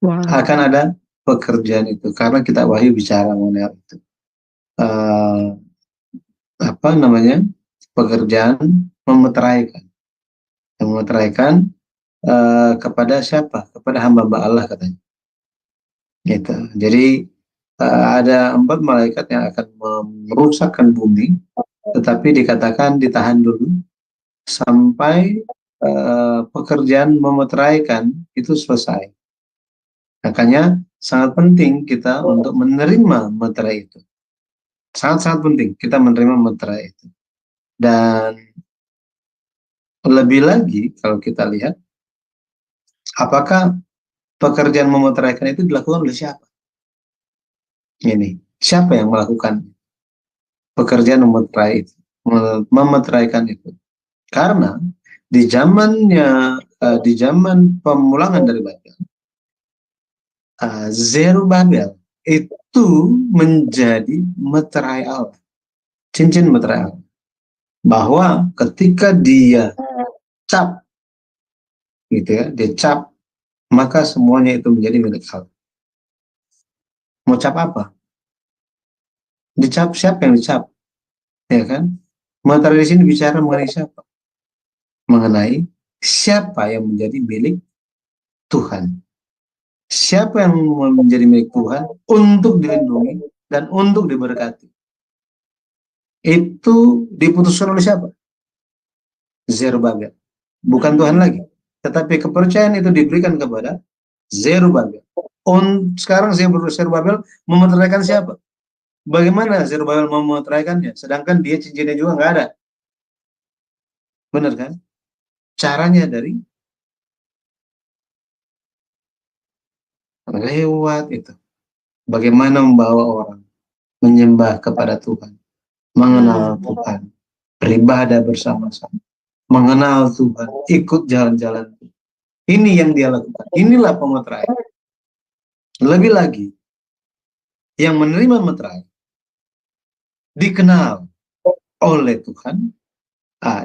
Wow. Akan ada pekerjaan itu karena kita Wahyu bicara mengenai hal itu. Apa namanya? Pekerjaan memeteraikan. Memeteraikan kepada siapa? Kepada hamba-hamba Allah katanya. Gitu. Jadi ada 4 malaikat yang akan merusakkan bumi, tetapi dikatakan ditahan dulu sampai pekerjaan memeteraikan itu selesai. Makanya sangat penting kita untuk menerima meterai itu. Sangat-sangat penting kita menerima meterai itu. Dan lebih lagi kalau kita lihat, apakah pekerjaan memeteraikan itu dilakukan oleh siapa? Ini, siapa yang melakukan pekerjaan memeteraikan itu? Karena di zaman pemulangan dari Babel, Zerubabel itu menjadi meterai Allah, cincin meterai Allah. Bahwa ketika dia cap, gitu ya, dia cap, maka semuanya itu menjadi milik Allah. Mau cap apa? Dicap siapa yang dicap? Ya kan? Meterai di sini bicara mengenai siapa? Mengenai siapa yang menjadi milik Tuhan. Siapa yang menjadi milik Tuhan untuk dilindungi dan untuk diberkati. Itu diputuskan oleh siapa? Zerubabel. Bukan Tuhan lagi. Tetapi kepercayaan itu diberikan kepada Zerubabel. Sekarang Zerubabel memeteraikan siapa? Bagaimana Zerubabel memeteraikannya? Sedangkan dia cincinnya juga nggak ada. Benar kan? Caranya dari lewat itu. Bagaimana membawa orang menyembah kepada Tuhan, mengenal Tuhan, beribadah bersama-sama, mengenal Tuhan, ikut jalan-jalan. Ini yang dia lakukan. Inilah pemeterai. Lebih lagi, yang menerima meterai dikenal oleh Tuhan,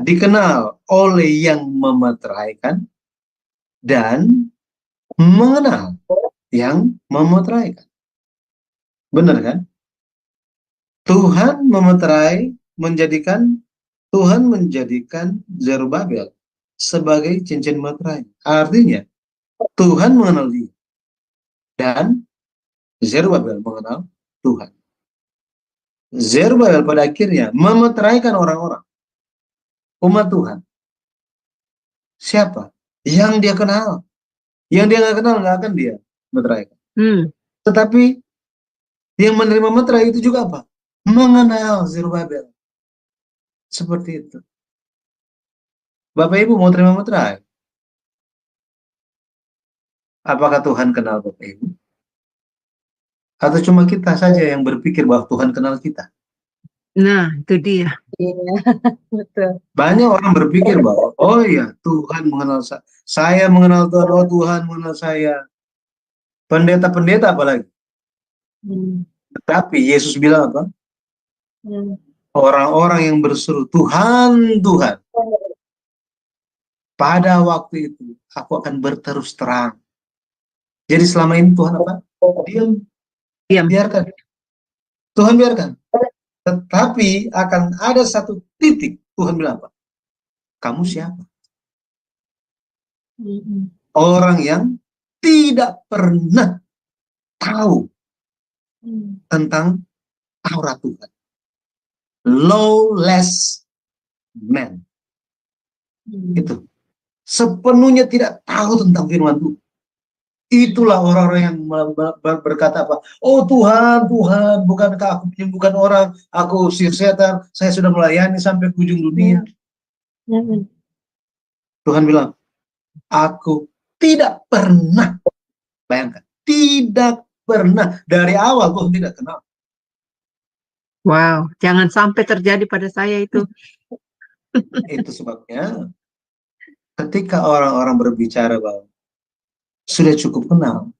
dikenal oleh yang memeteraikan, dan mengenal yang memeteraikan. Benar kan? Tuhan menjadikan Zerubabel sebagai cincin meterai. Artinya, Tuhan mengenal dia dan Zerubabel mengenal Tuhan. Zerubabel pada akhirnya memeteraikan orang-orang, umat Tuhan. Siapa? Yang dia kenal. Yang dia nggak kenal nggak akan dia meteraikan. Tetapi yang menerima meterai itu juga apa? Mengenal Zerubabel. Seperti itu. Bapak Ibu mau terima meterai? Apakah Tuhan kenal Bapak Ibu? Atau cuma kita saja yang berpikir bahwa Tuhan kenal kita? Nah, itu dia. Iya, betul. Banyak orang berpikir bahwa, oh iya, Tuhan mengenal saya mengenal Tuhan, oh Tuhan mengenal saya. Pendeta-pendeta apalagi. Tetapi Yesus bilang apa? Orang-orang yang berseru, Tuhan, Tuhan. Pada waktu itu, aku akan berterus terang. Jadi selama ini Tuhan apa? Diam. Biarkan. Tuhan biarkan. Tetapi akan ada satu titik, Tuhan bilang apa? Kamu siapa? Orang yang tidak pernah tahu tentang Taurat Tuhan. Lawless man. Itu. Sepenuhnya tidak tahu tentang firman Tuhan. Itulah orang-orang yang berkata apa? Oh Tuhan, Tuhan, bukankah aku menyembuhkan orang? Aku usir setan, saya sudah melayani sampai ke ujung dunia. Tuhan bilang, aku tidak pernah. Bayangkan, tidak pernah. Dari awal Tuhan tidak kenal. Wow, jangan sampai terjadi pada saya itu. Itu sebabnya ketika orang-orang berbicara bahwa sudah cukup kenal,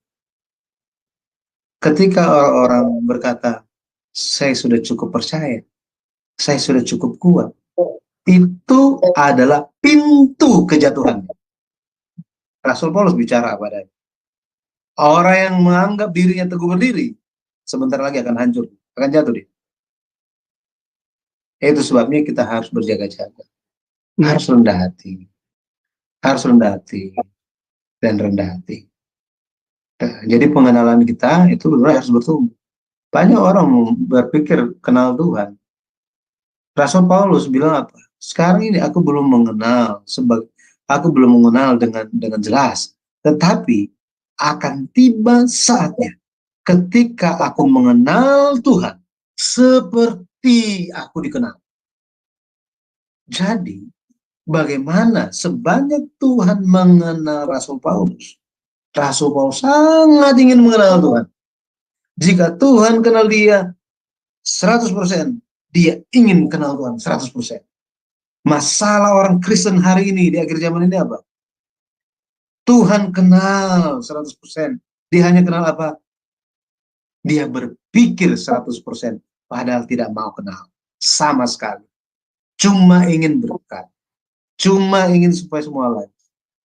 ketika orang-orang berkata saya sudah cukup percaya, saya sudah cukup kuat, itu adalah pintu kejatuhan. Rasul Paulus bicara padanya, orang yang menganggap dirinya teguh berdiri sebentar lagi akan hancur, akan jatuh dia. Itu sebabnya kita harus berjaga-jaga, harus rendah hati, dan rendah hati. Jadi pengenalan kita itu benar harus bertumbuh. Banyak orang berpikir kenal Tuhan. Rasul Paulus bilang apa? Sekarang ini aku belum mengenal dengan jelas. Tetapi akan tiba saatnya ketika aku mengenal Tuhan seperti aku dikenal. Jadi bagaimana sebanyak Tuhan mengenal Rasul Paulus? Rasul Paulus sangat ingin mengenal Tuhan. Jika Tuhan kenal dia 100%, dia ingin kenal Tuhan 100%. Masalah orang Kristen hari ini di akhir zaman ini apa? Tuhan kenal 100%. Dia hanya kenal apa? Dia berpikir 100%, padahal tidak mau kenal sama sekali. Cuma ingin berkat. Cuma ingin supaya semua lain.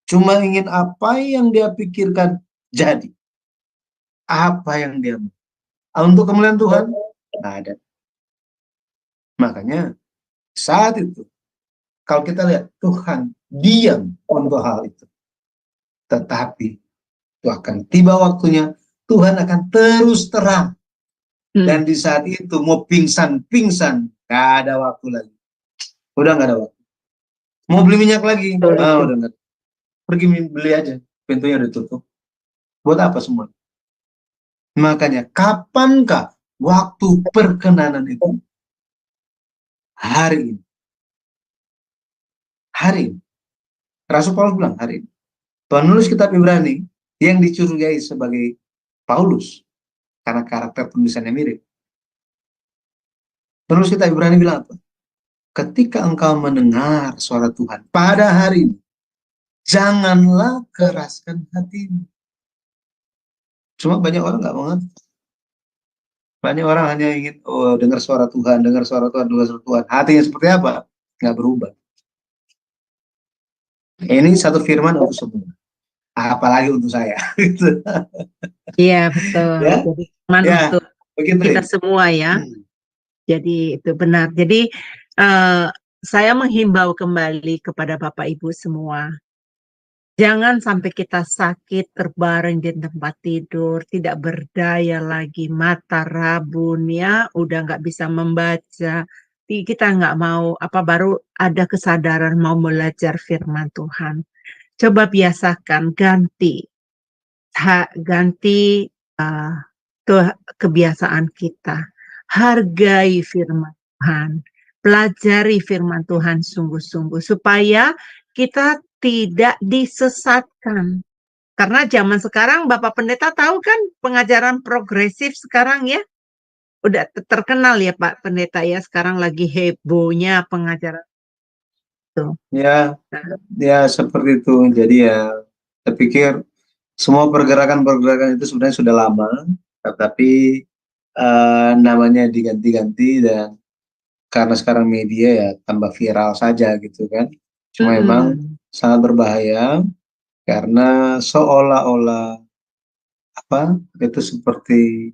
Cuma ingin apa yang dia pikirkan jadi. Apa yang dia mau. Untuk kemuliaan Tuhan, nggak ada. Makanya saat itu, kalau kita lihat Tuhan diam untuk hal itu. Tetapi itu akan tiba waktunya, Tuhan akan terus terang. Dan di saat itu mau pingsan, nggak ada waktu lagi. Udah nggak ada waktu. Mau beli minyak lagi, udah nggak. Pergi beli aja, pintunya udah tutup. Buat apa semua? Makanya kapankah waktu perkenanan itu? Hari ini. Hari ini. Rasul Paulus bilang hari ini. Penulis kitab Ibrani yang dicurigai sebagai Paulus karena karakter penulisannya mirip. Penulis kita Ibrani bilang apa? Ketika engkau mendengar suara Tuhan pada hari ini, janganlah keraskan hatimu. Cuma banyak orang nggak mengerti. Banyak orang hanya ingin dengar suara Tuhan, dengar suara Tuhan, dengar suara Tuhan. Hatinya seperti apa? Nggak berubah. Ini satu firman untuk semua. Apalagi untuk saya. Iya, betul. Ya, Jadi firman ya, untuk begitu. kita semua ya. Jadi itu benar. Jadi saya menghimbau kembali kepada Bapak Ibu semua. Jangan sampai kita sakit terbaring di tempat tidur, tidak berdaya lagi, mata rabun ya, udah nggak bisa membaca. Kita nggak mau, baru ada kesadaran mau belajar firman Tuhan. Coba biasakan, ganti kebiasaan kita. Hargai firman Tuhan. Pelajari firman Tuhan sungguh-sungguh supaya kita tidak disesatkan. Karena zaman sekarang Bapak Pendeta tahu kan pengajaran progresif sekarang ya. Udah terkenal ya Pak Pendeta ya, sekarang lagi hebohnya pengajaran itu. Ya seperti itu. Jadi ya saya pikir semua pergerakan-pergerakan itu sebenarnya sudah lama, tetapi namanya diganti-ganti dan karena sekarang media ya tambah viral saja gitu kan. Cuma memang sangat berbahaya karena seolah-olah itu seperti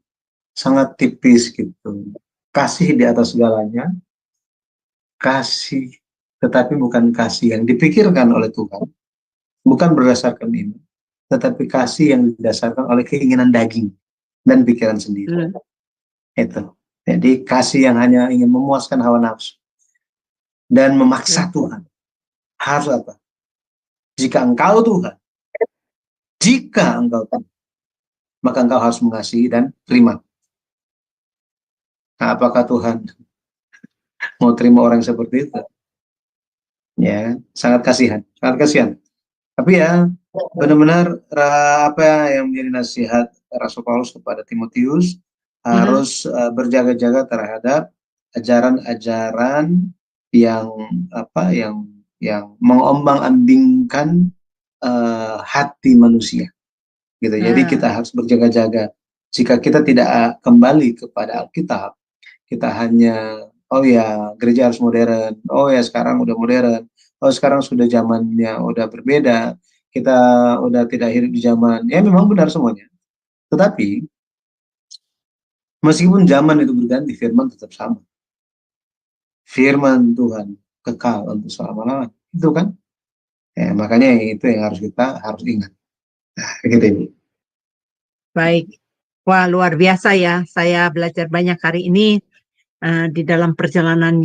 sangat tipis gitu. Kasih di atas segalanya, kasih, tetapi bukan kasih yang dipikirkan oleh Tuhan, bukan berdasarkan ini, tetapi kasih yang didasarkan oleh keinginan daging dan pikiran sendiri. Itu. Jadi kasih yang hanya ingin memuaskan hawa nafsu dan memaksa Tuhan. Harus apa? Jika engkau Tuhan, maka engkau harus mengasihi dan terima. Nah, apakah Tuhan mau terima orang seperti itu? Ya, sangat kasihan, sangat kasihan. Tapi ya, benar-benar apa yang menjadi nasihat Rasul Paulus kepada Timotius harus berjaga-jaga terhadap ajaran-ajaran yang mengombang-ambingkan hati manusia. Gitu. Jadi kita harus berjaga-jaga. Jika kita tidak kembali kepada Alkitab, kita hanya gereja harus modern. Sekarang udah modern. Sekarang sudah zamannya udah berbeda. Kita udah tidak hidup di zaman. Ya memang benar semuanya. Tetapi meskipun zaman itu berganti, firman tetap sama. Firman Tuhan kekal untuk selama-lamanya. Itu kan? Ya, makanya itu yang kita harus ingat. Nah, gitu ini. Baik. Wah, luar biasa ya. Saya belajar banyak hari ini. Di dalam perjalanan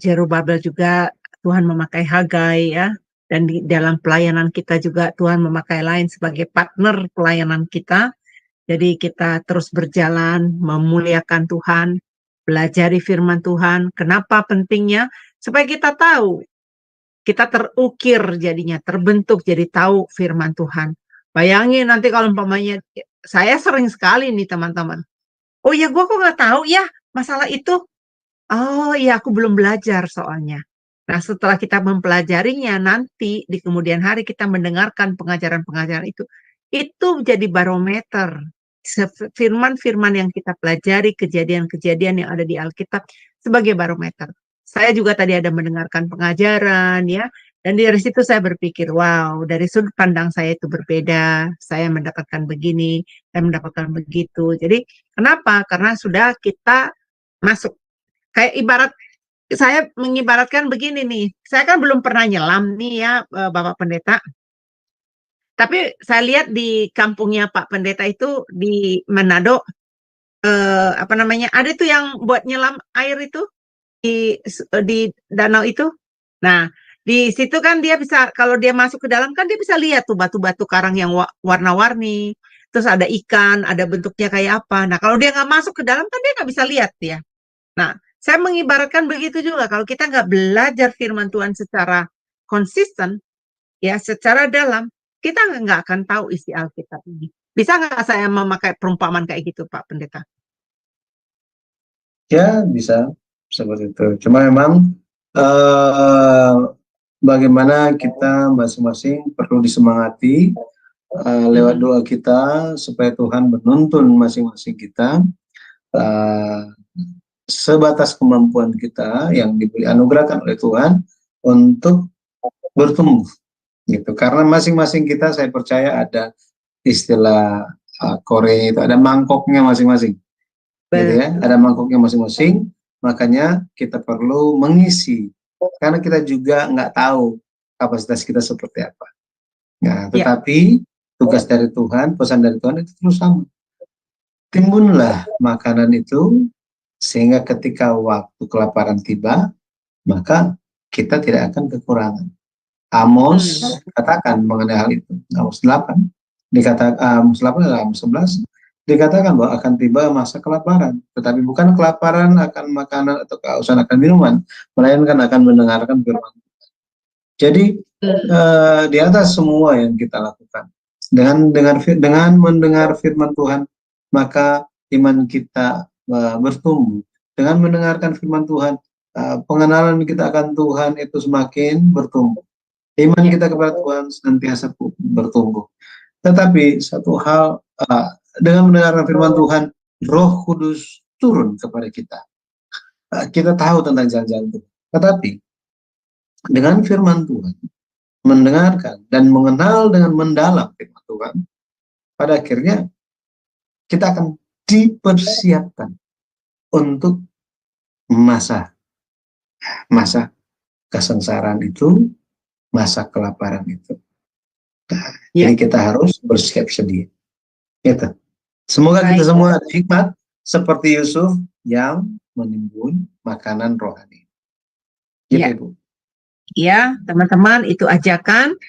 Zerubabel juga Tuhan memakai Hagai ya, dan di dalam pelayanan kita juga Tuhan memakai lain sebagai partner pelayanan kita. Jadi kita terus berjalan memuliakan Tuhan, belajari firman Tuhan. Kenapa pentingnya? Supaya kita tahu, kita terukir jadinya, terbentuk jadi tahu firman Tuhan. Bayangin nanti kalau umpamanya, saya sering sekali nih teman-teman. Oh ya, gue kok nggak tahu ya masalah itu. Oh iya, aku belum belajar soalnya. Nah, setelah kita mempelajarinya, nanti di kemudian hari kita mendengarkan pengajaran-pengajaran itu jadi barometer. Firman-firman yang kita pelajari, kejadian-kejadian yang ada di Alkitab sebagai barometer. Saya juga tadi ada mendengarkan pengajaran ya, dan dari situ saya berpikir, wow, dari sudut pandang saya itu berbeda. Saya mendapatkan begini, saya mendapatkan begitu. Jadi kenapa? Karena sudah kita masuk. Kayak saya mengibaratkan begini nih, saya kan belum pernah nyelam nih ya Bapak Pendeta, tapi saya lihat di kampungnya Pak Pendeta itu di Manado, ada tuh yang buat nyelam air itu di danau itu. Nah, di situ kan dia bisa, kalau dia masuk ke dalam kan dia bisa lihat tuh batu-batu karang yang warna-warni, terus ada ikan, ada bentuknya kayak apa. Nah, kalau dia nggak masuk ke dalam kan dia nggak bisa lihat ya. Nah, saya mengibaratkan begitu juga, kalau kita nggak belajar firman Tuhan secara konsisten, ya secara dalam, kita nggak akan tahu isi Alkitab ini. Bisa nggak saya memakai perumpamaan kayak gitu, Pak Pendeta? Ya, bisa seperti itu. Cuma memang bagaimana kita masing-masing perlu disemangati lewat doa kita supaya Tuhan menuntun masing-masing kita eh, sebatas kemampuan kita yang diberi anugerahkan oleh Tuhan untuk bertumbuh gitu. Karena masing-masing kita saya percaya ada istilah Korea itu ada mangkoknya masing-masing. Gitu ya, ada mangkoknya masing-masing, makanya kita perlu mengisi karena kita juga nggak tahu kapasitas kita seperti apa. Nah, tetapi tugas dari Tuhan, pesan dari Tuhan itu terus sama. Timbunlah makanan itu sehingga ketika waktu kelaparan tiba, maka kita tidak akan kekurangan. Amos katakan mengenai hal itu. Amos 8 dikatakan, Amos 8 adalah Amos 11 dikatakan bahwa akan tiba masa kelaparan, tetapi bukan kelaparan akan makanan atau kehausan akan minuman, melainkan akan mendengarkan firman. Jadi di atas semua yang kita lakukan, dengan mendengar firman Tuhan, maka iman kita bertumbuh. Dengan mendengarkan firman Tuhan, pengenalan kita akan Tuhan itu semakin bertumbuh. Iman kita kepada Tuhan senantiasa bertumbuh. Tetapi satu hal, dengan mendengarkan firman Tuhan, Roh Kudus turun kepada kita. Kita tahu tentang jalan-jalan Tuhan. Tetapi dengan firman Tuhan, mendengarkan dan mengenal dengan mendalam firman Tuhan, pada akhirnya kita akan dipersiapkan untuk masa kesengsaraan itu, masa kelaparan itu. Nah, jadi kita harus bersiap sedia. Gitu. Semoga kita semua ada hikmat seperti Yusuf yang menimbun makanan rohani. Gitu, Ibu. Ya, teman-teman, itu ajakan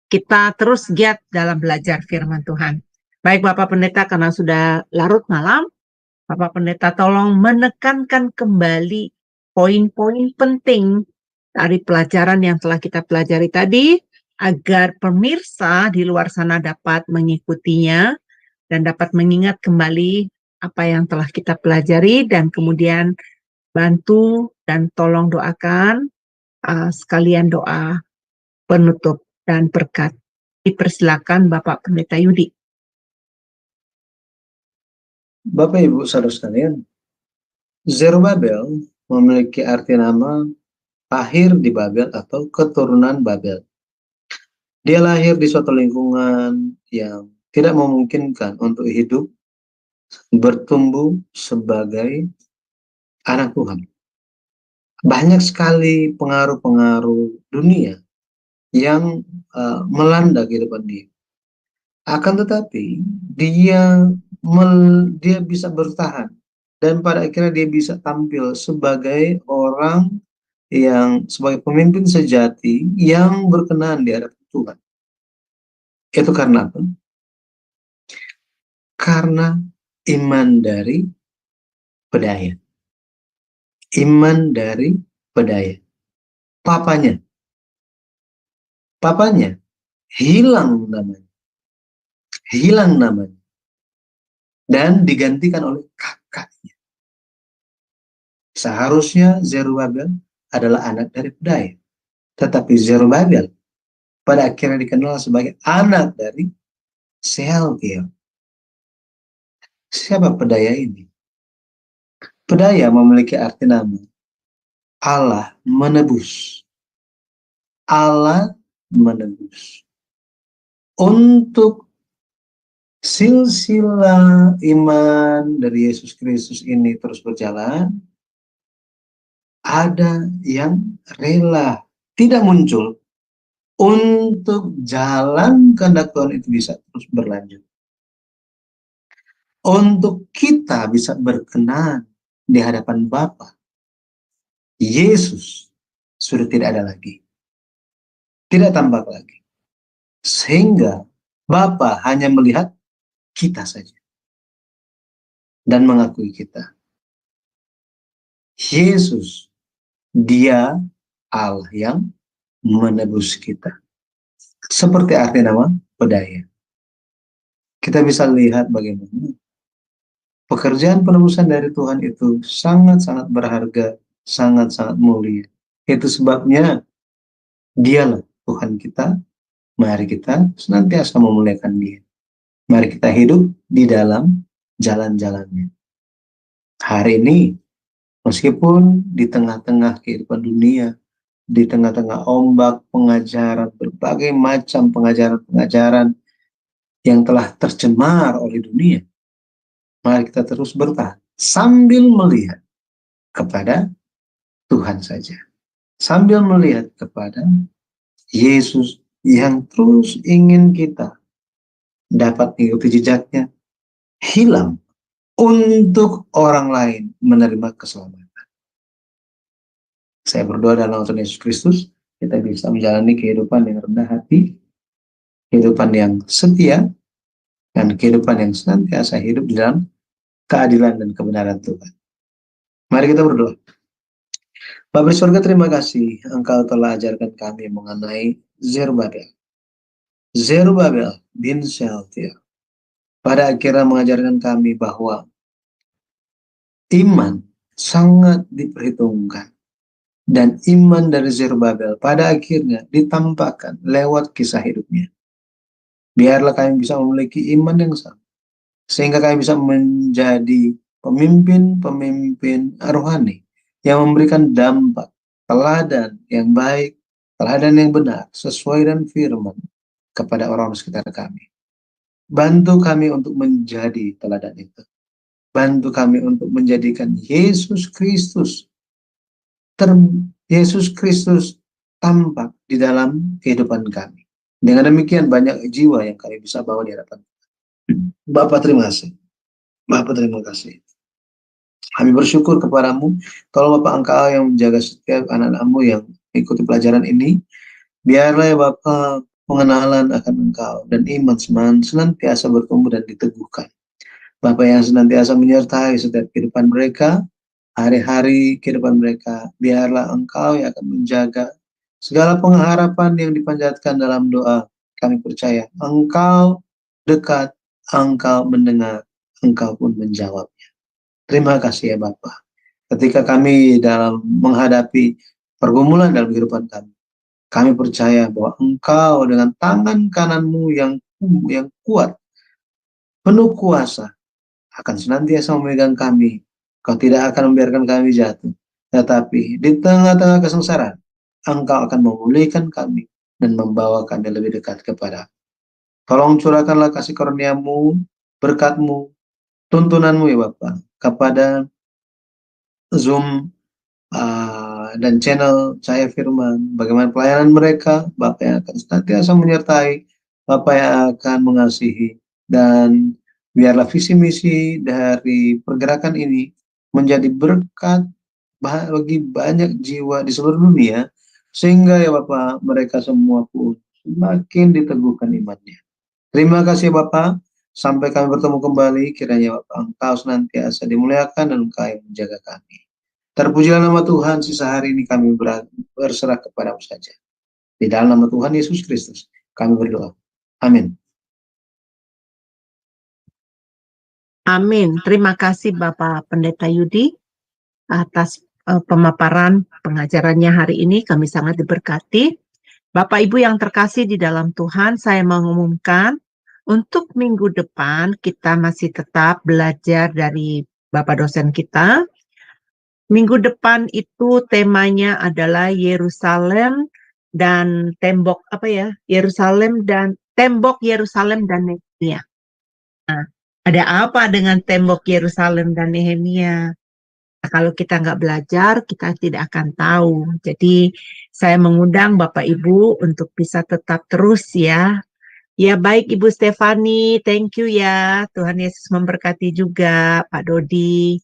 kita terus giat dalam belajar firman Tuhan. Baik Bapak Pendeta, karena sudah larut malam, Bapak Pendeta tolong menekankan kembali poin-poin penting dari pelajaran yang telah kita pelajari tadi, agar pemirsa di luar sana dapat mengikutinya dan dapat mengingat kembali apa yang telah kita pelajari, dan kemudian bantu dan tolong doakan sekalian doa penutup dan berkat. Dipersilakan Bapak Pendeta Yudi. Bapak Ibu saudara sekalian, Zerubabel memiliki arti nama lahir di Babel atau keturunan Babel. Dia lahir di suatu lingkungan yang tidak memungkinkan untuk hidup bertumbuh sebagai anak Tuhan. Banyak sekali pengaruh-pengaruh dunia yang melanda kehidupan dia. Akan tetapi dia bisa bertahan dan pada akhirnya dia bisa tampil sebagai orang yang sebagai pemimpin sejati yang berkenan di hadapan Tuhan. Itu karena apa? Karena iman dari pedaya. Iman dari pedaya. Papanya hilang namanya. Dan digantikan oleh kakaknya. Seharusnya Zerubabel adalah anak dari pedaya. Tetapi Zerubabel pada akhirnya dikenal sebagai anak dari Sealtiel. Siapa pedaya ini? Pedaya memiliki arti nama Allah menebus. Allah menebus. Untuk silsilah iman dari Yesus Kristus ini terus berjalan, ada yang rela tidak muncul untuk jalan kehendak Tuhan itu bisa terus berlanjut. Untuk kita bisa berkenan di hadapan Bapa, Yesus sudah tidak ada lagi. Tidak tampak lagi. Sehingga Bapa hanya melihat kita saja dan mengakui kita. Yesus, dia Allah yang menebus kita. Seperti arti nama pedaya. kita bisa lihat bagaimana pekerjaan penebusan dari Tuhan itu sangat-sangat berharga, sangat-sangat mulia. Itu sebabnya Dialah Tuhan kita. Mari kita senantiasa memuliakan Dia. Mari kita hidup di dalam jalan-jalannya. Hari ini, meskipun di tengah-tengah kehidupan dunia, di tengah-tengah ombak pengajaran, berbagai macam pengajaran-pengajaran yang telah tercemar oleh dunia, mari kita terus bertahan sambil melihat kepada Tuhan saja. Sambil melihat kepada Yesus yang terus ingin kita dapat mengikuti jejaknya, hilang untuk orang lain menerima keselamatan. Saya berdoa dalam nama Tuhan Yesus Kristus, kita bisa menjalani kehidupan yang rendah hati, kehidupan yang setia, dan kehidupan yang senantiasa hidup di dalam keadilan dan kebenaran Tuhan. Mari kita berdoa. Bapa di surga, terima kasih Engkau telah ajarkan kami mengenai Zerubabel. Zerubabel bin Shealtiel pada akhirnya mengajarkan kami bahwa iman sangat diperhitungkan. Dan iman dari Zerubabel pada akhirnya ditampakkan lewat kisah hidupnya. Biarlah kami bisa memiliki iman yang sama, sehingga kami bisa menjadi pemimpin-pemimpin rohani yang memberikan dampak, teladan yang baik, teladan yang benar, sesuai dengan firman kepada orang sekitar kami. Bantu kami untuk menjadi teladan itu. Bantu kami untuk menjadikan Yesus Kristus tampak di dalam kehidupan kami. Dengan demikian banyak jiwa yang kami bisa bawa di hadapan Bapa. Terima kasih. Bapa, terima kasih. Kami bersyukur kepadamu. Tolong Bapak Engkau yang menjaga setiap anak-anakmu yang mengikuti pelajaran ini. Biarlah ya Bapak pengenalan akan Engkau dan iman senantiasa bertumbuh dan diteguhkan. Bapak yang senantiasa menyertai setiap kehidupan mereka, hari-hari kehidupan mereka. Biarlah Engkau yang akan menjaga segala pengharapan yang dipanjatkan dalam doa. Kami percaya Engkau dekat, Engkau mendengar, Engkau pun menjawabnya. Terima kasih ya Bapa. Ketika kami dalam menghadapi pergumulan dalam kehidupan kami percaya bahwa Engkau dengan tangan kananmu yang kuat, penuh kuasa, akan senantiasa memegang kami. Kau tidak akan membiarkan kami jatuh. Tetapi di tengah-tengah kesengsaraan, Engkau akan memulihkan kami dan membawa kami lebih dekat kepada. Tolong curahkanlah kasih karunia-Mu, berkat-Mu, tuntunan-Mu ya Bapa kepada Zoom dan channel Cahaya Firman. Bagaimana pelayanan mereka, Bapak yang akan senantiasa menyertai, Bapak yang akan mengasihi, dan biarlah visi misi dari pergerakan ini menjadi berkat bagi banyak jiwa di seluruh dunia, sehingga ya Bapak mereka semua pun semakin diteguhkan imannya. Terima kasih Bapak, sampai kami bertemu kembali, kiranya Bapak Engkau senantiasa dimuliakan dan Engkau yang menjaga kami. Terpujilah nama Tuhan, sisa hari ini kami berserah kepada-Mu saja. Di dalam nama Tuhan Yesus Kristus kami berdoa. Amin. Amin. Terima kasih Bapak Pendeta Yudi atas pemaparan pengajarannya hari ini. Kami sangat diberkati. Bapak Ibu yang terkasih di dalam Tuhan, saya mengumumkan untuk minggu depan kita masih tetap belajar dari Bapak dosen kita. Minggu depan itu temanya adalah Yerusalem dan tembok Yerusalem dan tembok Yerusalem dan Nehemia. Nah, ada apa dengan tembok Yerusalem dan Nehemia? Nah, kalau kita nggak belajar, kita tidak akan tahu. Jadi saya mengundang Bapak Ibu untuk bisa tetap terus ya. Ya baik Ibu Stefani, thank you ya. Tuhan Yesus memberkati juga Pak Dodi.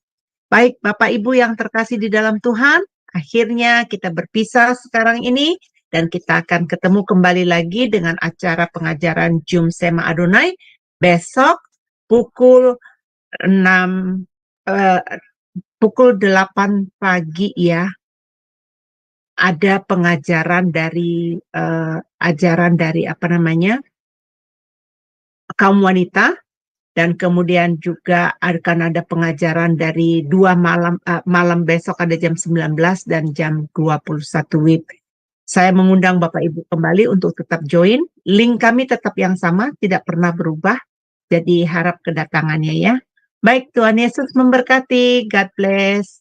Baik Bapak Ibu yang terkasih di dalam Tuhan, akhirnya kita berpisah sekarang ini dan kita akan ketemu kembali lagi dengan acara pengajaran Jum Sema Adonai besok pukul 8 pagi ya. Ada pengajaran dari ajaran dari kaum wanita dan kemudian juga akan ada pengajaran dari 2 malam besok ada jam 19 dan jam 21 WIB. Saya mengundang Bapak Ibu kembali untuk tetap join. Link kami tetap yang sama, tidak pernah berubah. Jadi harap kedatangannya ya. Baik, Tuhan Yesus memberkati. God bless.